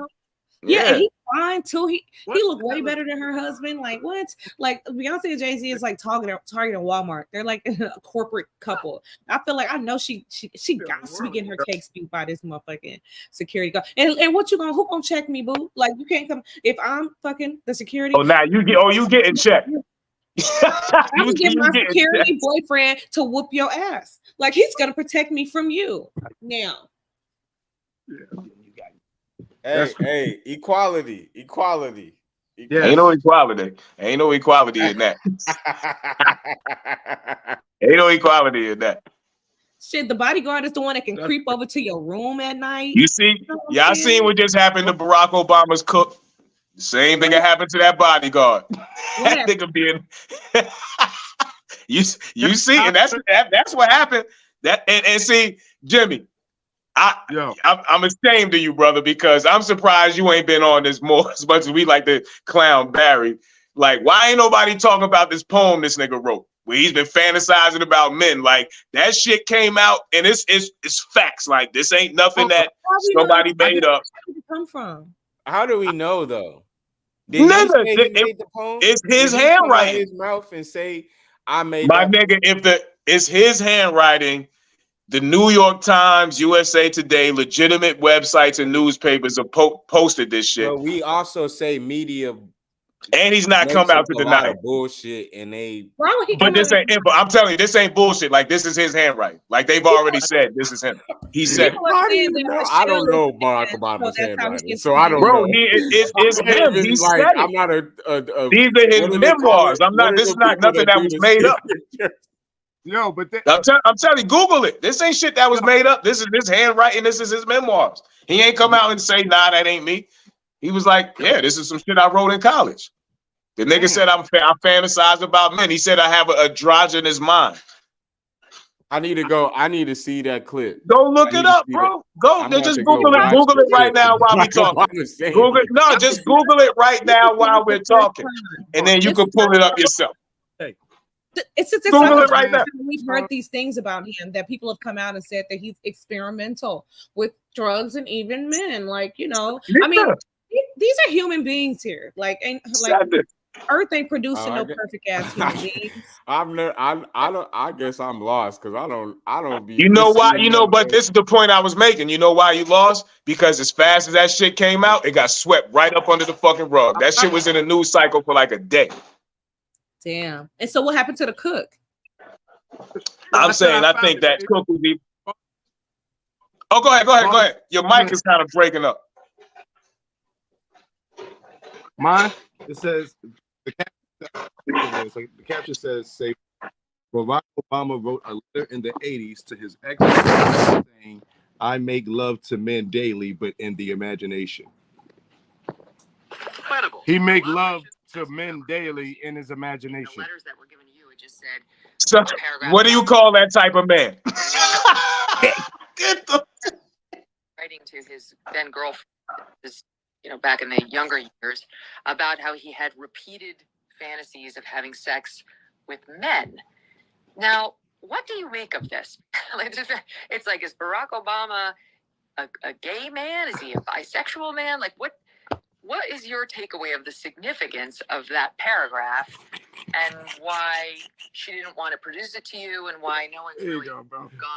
Yeah, and he's fine too. He look way better than her husband. Like what? Like Beyonce and Jay-Z is like Target and Walmart. They're like a corporate couple. I feel like I know she got to be getting her cake spewed by this motherfucking security guard. And what who gonna check me, boo? Like you can't come if I'm fucking the security. Oh, now you getting checked. I'm gonna get my security boyfriend to whoop your ass. Like he's gonna protect me from you now. Hey, equality. Yeah, ain't no equality in that. Ain't no equality in that. Shit, the bodyguard is the one that can creep over to your room at night. You see, y'all seen what just happened to Barack Obama's cook? The same thing that happened to that bodyguard. That nigga being you see, and that's what happened. That and see, Jimmy, I'm ashamed of you, brother, because I'm surprised you ain't been on this more as much as we like to clown Barry. Like, why ain't nobody talking about this poem this nigga wrote where he's been fantasizing about men? Like that shit came out and it's facts. Like this ain't nothing that somebody made up. Where did it come from? How do we know though? It's his handwriting. His mouth and say, "I made." My nigga, it's his handwriting. The New York Times, USA Today, legitimate websites and newspapers have posted this shit. But we also say media, and he's not come out to deny bullshit. And but this ain't. I'm telling you, this ain't bullshit. Like this is his handwriting. Like they've already said, this is him. He said, I don't know Barack Obama's handwriting, so I don't know. It's him. He said it. I'm not these are his memoirs. I'm not. This is not nothing that was made up. Yo, but I'm telling you, Google it. This ain't shit that was made up. This is his handwriting. This is his memoirs. He ain't come out and say, nah, that ain't me. He was like, yeah, this is some shit I wrote in college. The nigga said I fantasize about men. He said I have an androgynous mind. I need to see that clip. Go look it up, bro. Just Google it. Google it right now while we talking. Google it right now while we're talking, and then you can pull it up yourself. It's right now. We've heard these things about him that people have come out and said that he's experimental with drugs and even men. Like, you know, I mean, these are human beings here. Like Earth ain't producing no perfect ass human beings. I guess I'm lost because I don't be. You know why? But this is the point I was making. You know why you lost? Because as fast as that shit came out, it got swept right up under the fucking rug. That shit was in a news cycle for like a day. Damn. And so what happened to the cook? I'm saying I think that cook would be. Oh, go ahead. Your mic is kind of breaking up. Mine, it says the caption says, "Say Barack Obama wrote a letter in the '80s to his ex saying, 'I make love to men daily, but in the imagination.'" Incredible. He make love to men daily in his imagination. The letters that were given to you, it just said. So, what do you call that type of man? Writing to his then girlfriend, back in the younger years, about how he had repeated fantasies of having sex with men. Now, what do you make of this? It's like, is Barack Obama a gay man? Is he a bisexual man? Like, what is your takeaway of the significance of that paragraph and why she didn't want to produce it to you and why no one's really gone?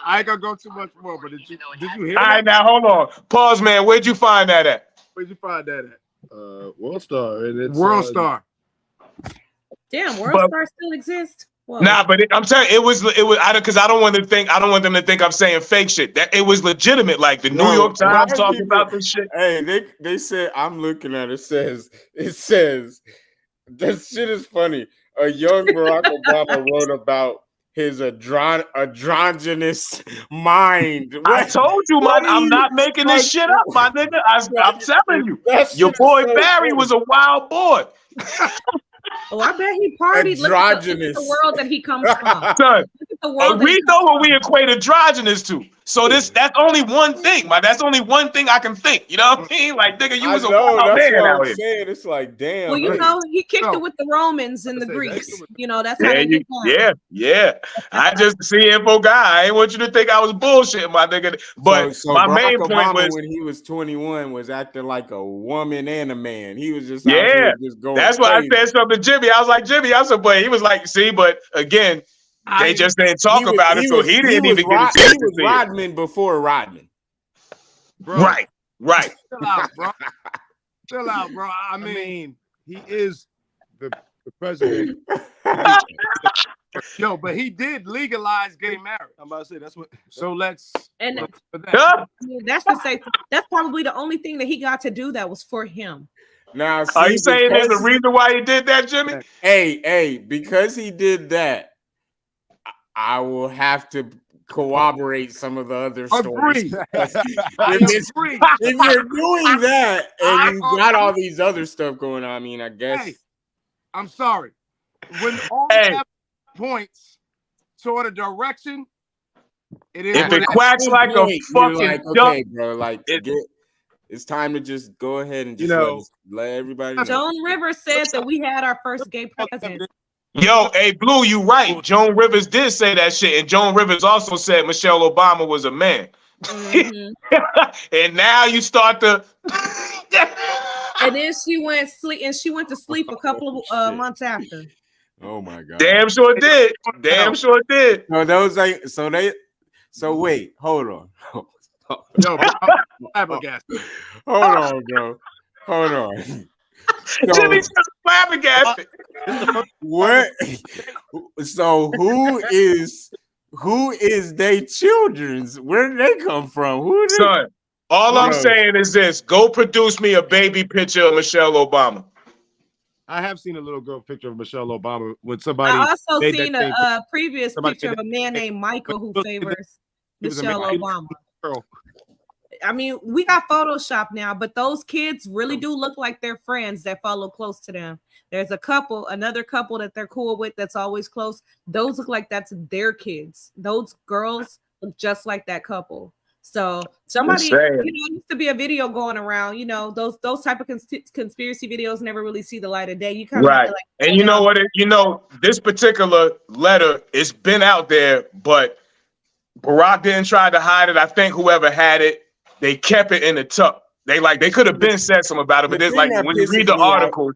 I ain't gonna go too much more, but did you hear All right, now hold on. Pause, man. Where'd you find that at? Where'd you find that at? World Star. And it's World Star. Damn, World Star still exists. Whoa. Nah, but I'm telling you, it was because I don't want them to think I'm saying fake shit. That it was legitimate. Like the New York Times talking about this shit. Hey, they said, I'm looking at it. It says that shit is funny. A young Barack Obama wrote about his androgynous mind. I told you, I'm not making this shit up, my nigga. I'm telling you, your boy Barry was a wild boy. Oh, I bet he partied. Look at the world that he comes from. Son, we know what we equate androgynous to. So that's only one thing, man. That's only one thing I can think. You know what I mean? Like, nigga, you was a wild man out here. Saying. It's like, damn. Well, you know, he kicked it with the Romans and the Greeks. You know, that's how they get down. Yeah. I just see info guy. I ain't want you to think I was bullshit, my nigga. But so my Barack main Obama, point was when he was 21, was acting like a woman and a man. He was just just going. That's why I said something to Jimmy. I was like, Jimmy, I said, but he was like, see, but again. They just didn't talk about it, so he didn't even get a chance to see it. He was Rodman before Rodman. Bro. Right. Chill out, bro. I mean, he is the president. Yo, but he did legalize gay marriage. I'm about to say that's what. So let's. And that's to say that's probably the only thing that he got to do that was for him. Now, are you saying there's a reason why he did that, Jimmy? Hey, because he did that, I will have to corroborate some of the other stories. If you're doing that and you got all these other stuff going on, I mean, I guess. Hey, I'm sorry. When all that points toward a direction, it is. If it quacks like a fucking okay, bro, like it's time to just go ahead and just let everybody know. Joan Rivers said that we had our first gay president. Yo, hey, Blue, you right. Joan Rivers did say that shit, and Joan Rivers also said Michelle Obama was a man. Mm-hmm. And now you start to. And then she went to sleep a couple of months after. Oh my god! Damn sure did. Damn sure did. No, those like so. Wait, hold on. Yo, flabbergasted. Hold on, bro. Hold on. Jimmy's flabbergasted. What? So who is they children's? Where did they come from? Son, all I'm saying is this: go produce me a baby picture of Michelle Obama. I have seen a little girl picture of Michelle Obama when somebody. I also seen a previous picture of a man named Michael who favors Michelle Obama. Girl. I mean, we got Photoshop now, but those kids really do look like their friends that follow close to them. There's another couple that they're cool with that's always close. Those look like that's their kids. Those girls look just like that couple. So somebody, used to be a video going around, those type of conspiracy videos never really see the light of day. You kind of right. And you know what? This particular letter, it's been out there, but Barack didn't try to hide it. I think whoever had it, they kept it in the tuck. They could have been said something about it, but it's like when you read the article.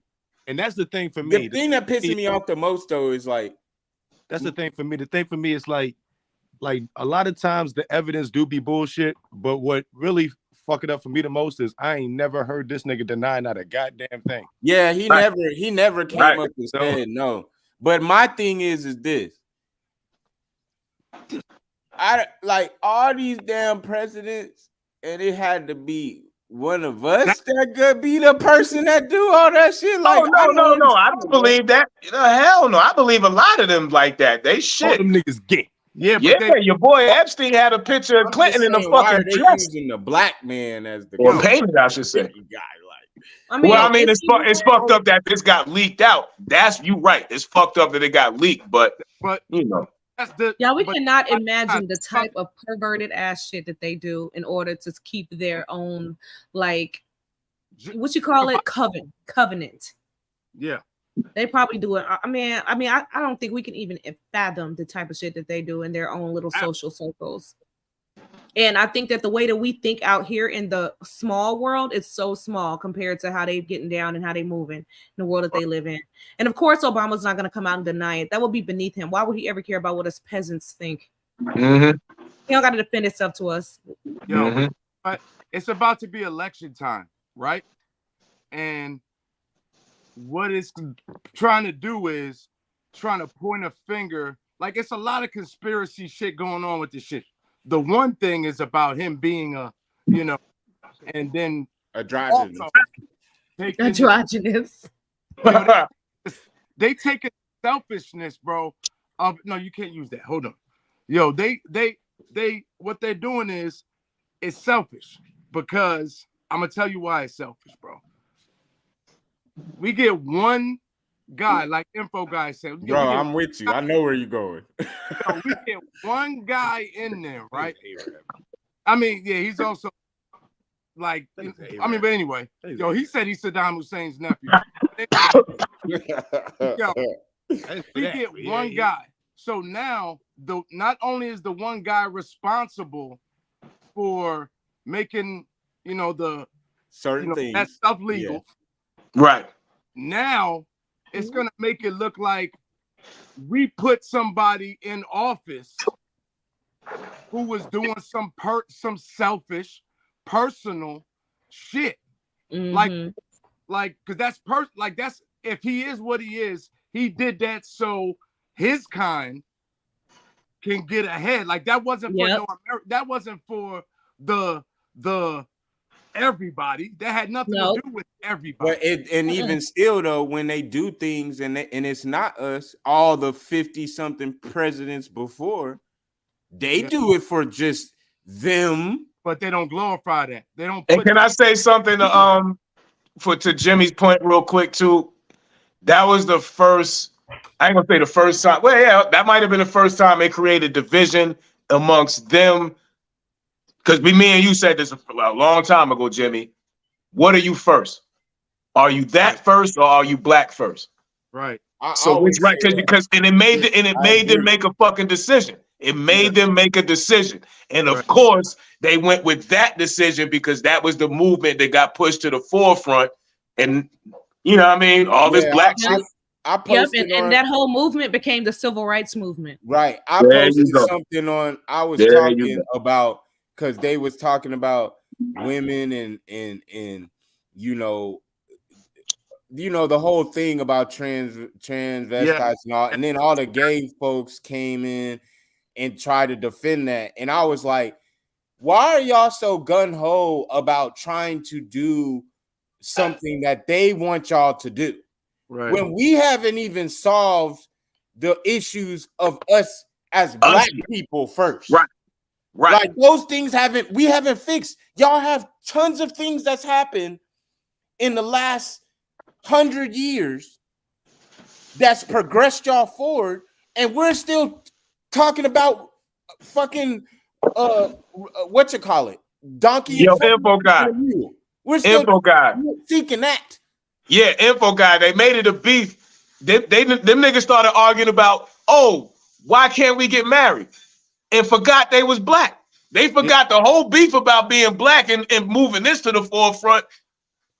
And that's the thing for me. The thing that pisses me off the most though is that's the thing for me. The thing for me is like a lot of times the evidence do be bullshit, but what really fuck it up for me the most is I ain't never heard this nigga deny not a goddamn thing. Yeah, he never came up and said no. But my thing is this. I like all these damn presidents, and it had to be one of us that could be the person that do all that shit. Like, no, I don't believe that. Hell no, I believe a lot of them like that. They shit. All them niggas gay. Yeah, your boy Epstein had a picture of Clinton in the fucking dress. Using the black man as the or painted, I should say. It's fucked up that this got leaked out. That's you right. It's fucked up that it got leaked, but we cannot imagine the type of perverted ass shit that they do in order to keep their own, like, what you call it, covenant. Yeah, they probably do it. I don't think we can even fathom the type of shit that they do in their own little social circles. And I think that the way that we think out here in the small world is so small compared to how they getting down and how they moving in the world that they live in. And of course, Obama's not going to come out and deny it. That would be beneath him. Why would he ever care about what us peasants think? Mm-hmm. He don't got to defend himself to us. But it's about to be election time, right? And what it's trying to do is trying to point a finger. Like, it's a lot of conspiracy shit going on with this shit. The one thing is about him being a, you know, and then androgynous. Androgynous. They take a selfishness, bro. No, you can't use that. Hold on. Yo, they what they're doing is it's selfish, because I'm gonna tell you why it's selfish, bro. We get one guy, like Info Guy said. Bro, I'm with you. I know where you're going. Yo, we get one guy in there, right? I mean, yeah, he's also like, I mean, but anyway, yo, he said he's Saddam Hussein's nephew. Yo, we get one guy. So now, not only is the one guy responsible for making, you know, the certain things, that stuff legal, right? Now it's gonna make it look like we put somebody in office who was doing some selfish, personal shit, like, because that's that's, if he is what he is, he did that so his kind can get ahead. Like, that wasn't for that wasn't for the everybody. That had nothing to do with everybody. But even still though, when they do things and it's not us, all the 50-something presidents before, they do it for just them. But they don't glorify that. They don't. And can I say something to Jimmy's point real quick too? That was the first. I ain't gonna say the first time. Well, yeah, that might have been the first time they created division amongst them. Because me and you said this a long time ago, Jimmy. What are you first? Are you that first, or are you black first? Right. So which right? Because it made them make a fucking decision. It made them make a decision, and of course they went with that decision because that was the movement that got pushed to the forefront. And you know what I mean? All this black shit. I posted and that whole movement became the civil rights movement. Right. I posted something on. I was talking about, because they was talking about women and you know the whole thing about transvestites and all, and then all the gay folks came in and tried to defend that, and I was like, why are y'all so gung-ho about trying to do something that they want y'all to do? Right. When we haven't even solved the issues of us as black people first. Right. Right. Like, those things we haven't fixed. Y'all have tons of things that's happened in the last 100 years that's progressed y'all forward, and we're still talking about fucking what you call it? Donkey. Info Guy. We're still Info Guy seeking that. Yeah, Info Guy. They made it a beef. Them niggas started arguing about, why can't we get married? And forgot they was black. They forgot the whole beef about being black and moving this to the forefront.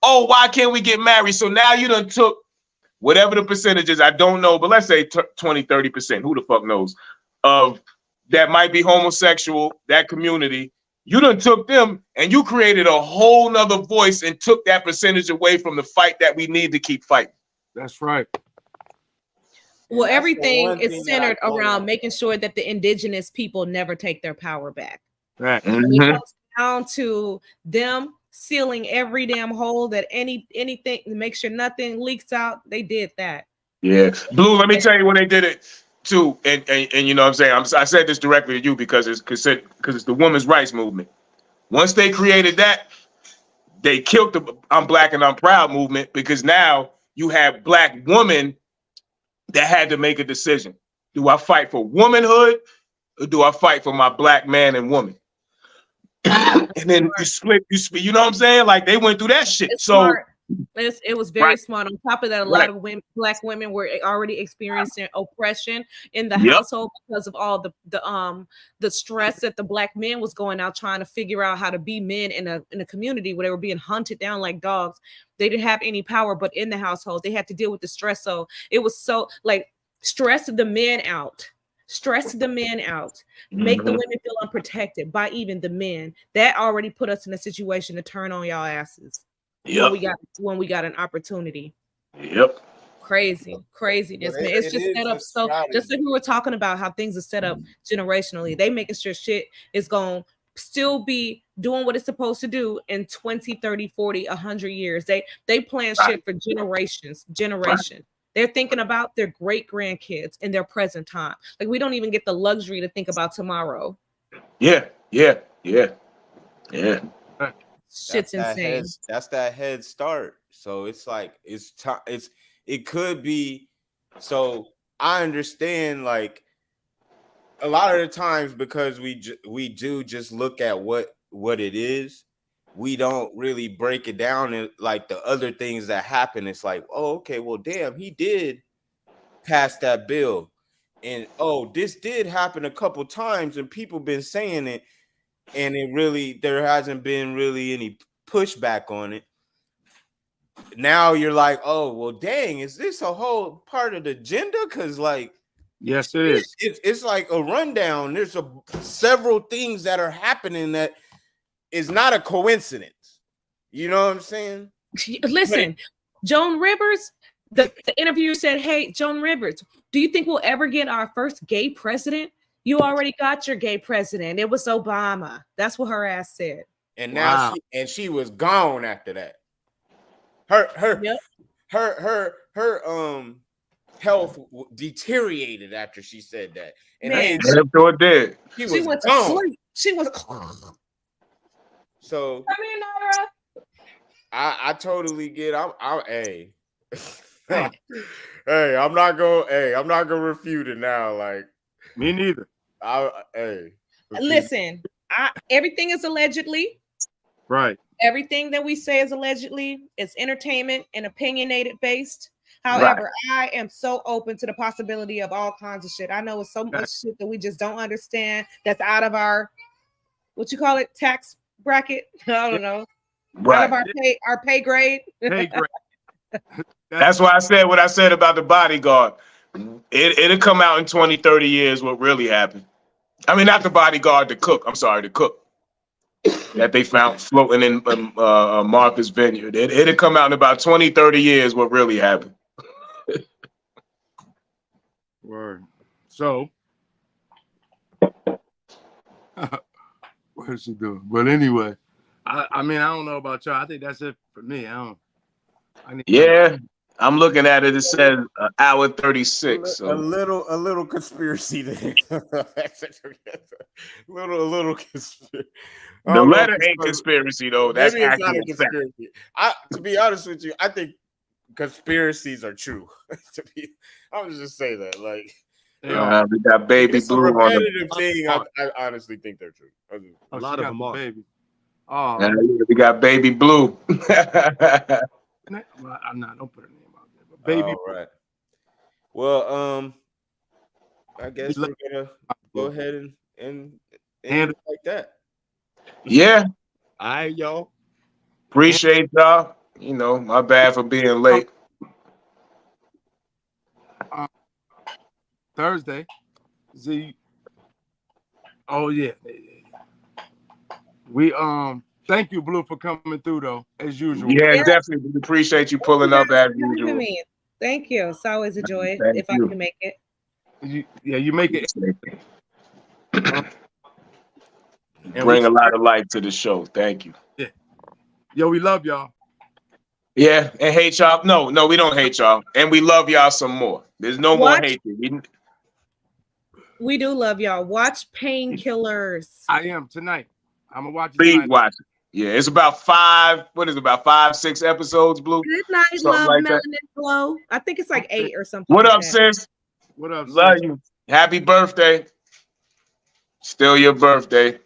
Oh, why can't we get married? So now you done took whatever the percentage is, I don't know, but let's say 20, 30%, who the fuck knows, of that might be homosexual, that community. You done took them and you created a whole nother voice and took that percentage away from the fight that we need to keep fighting. That's right. Well, everything is centered around making sure that the indigenous people never take their power back. Right. It comes down to them sealing every damn hole that anything to make sure nothing leaks out. They did that. Yeah. Blue, let me tell you when they did it too. And you know what I'm saying? I said this directly to you because it's the women's rights movement. Once they created that, they killed the I'm Black and I'm Proud movement, because now you have black women that had to make a decision. Do I fight for womanhood, or do I fight for my black man and woman? And then you split, you know what I'm saying? Like, they went through that shit. It was very smart. On top of that, a lot of black women were already experiencing oppression in the household because of all the stress that the black men was going out trying to figure out how to be men in a community where they were being hunted down like dogs. They didn't have any power, but in the household, they had to deal with the stress. So it was so like stress the men out. Make the women feel unprotected by even the men. That already put us in a situation to turn on y'all asses. When we got an opportunity. Yep. craziness, man. It's just set up so, just like we were talking about how things are set up generationally. They making sure shit is going to still be doing what it's supposed to do in 20, 30, 40, 100 years. They plan shit for generations. They're thinking about their great grandkids in their present time. Like, we don't even get the luxury to think about tomorrow. Yeah. Shit's insane. That's that head start. So it's like it could be. So I understand, like, a lot of the times, because we do just look at what it is, we don't really break it down and like the other things that happen. It's like, oh, okay, well, damn, he did pass that bill, and oh, this did happen a couple times, and people been saying it, and there hasn't been really any pushback on it. Now you're like, oh, well, dang, is this a whole part of the agenda? Because, like, yes, it is. It's like a rundown. There's several things that are happening that is not a coincidence. You know what I'm saying? Listen, Joan Rivers, the interviewer said, hey, Joan Rivers, do you think we'll ever get our first gay president? You already got your gay president. It was Obama. That's what her ass said. And now she was gone after that. Her health deteriorated after she said that. And she went to sleep. She was. So I totally get. Hey, I'm not gonna refute it now. Like, me neither. Listen, everything is allegedly. Right. Everything that we say is allegedly. It's entertainment and opinionated based. However, I am so open to the possibility of all kinds of shit. I know it's so much shit that we just don't understand. That's out of our, what you call it, tax bracket. I don't know. Out of our pay grade. That's why I said what I said about The Bodyguard. It'll come out in 20, 30 years what really happened. I mean, not The Bodyguard, the cook. I'm sorry, the cook that they found floating in Martha's Vineyard. It'll come out in about 20, 30 years what really happened. Word. So, what's she doing? But anyway, I mean, I don't know about y'all. I think that's it for me. I'm looking at it. It says hour 36. So. A little conspiracy there. a little conspiracy. The letter ain't conspiracy though. That's actually conspiracy. To be honest with you, I think conspiracies are true. I would just say that. Like, we got Baby Blue on repetitive thing. I honestly think they're true. A lot of them are. Baby. Oh, we got Baby Blue. I'm not. Don't put her name out there. But Baby. All right. Well, I guess we're gonna go ahead and like that. Yeah. All right, y'all. Appreciate y'all. You know, my bad for being late. Thursday. Oh yeah. We thank you, Blue, for coming through though, as usual. Yeah, definitely appreciate you pulling up as usual. Thank you. It's always a joy if I can make it. You make it. Bring a lot of light to the show. Thank you. Yeah. Yo, we love y'all. Yeah, and hate y'all. No, we don't hate y'all. And we love y'all some more. There's no more hatred. We do love y'all. Watch Painkillers. I am tonight. I'm gonna watch it. Please watch it. Yeah, it's about 5, 6 episodes, Blue. Good night, love, like Melanin Glow. I think it's like 8 or something. What up, sis? What up, love you. Happy birthday. Still your birthday.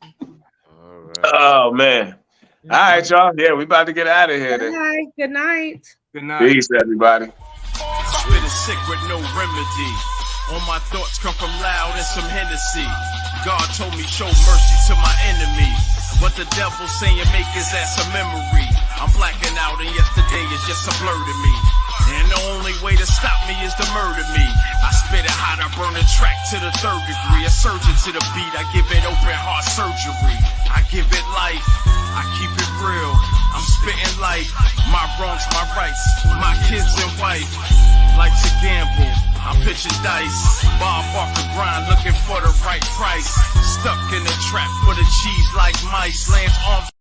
All right. Oh, man. All right, y'all. Yeah, we about to get out of here. Good night. Good night. Good night. Peace, everybody. Spitting sick with no remedy. All my thoughts come from loud and some Hennessy. God told me show mercy to my enemy. What the devil saying make his ass a memory. I'm blacking out and yesterday is just a blur to me. And the only way to stop me is to murder me. I spit it hot, I burn the track to the 3rd degree. A surgeon to the beat, I give it open heart surgery. I give it life, I keep it real. I'm spitting life, my wrongs, my rights, my kids and wife. Like to gamble, I'm pitching dice. Bob Barker grind, looking for the right price. Stuck in the trap for the cheese like mice. Lance arms.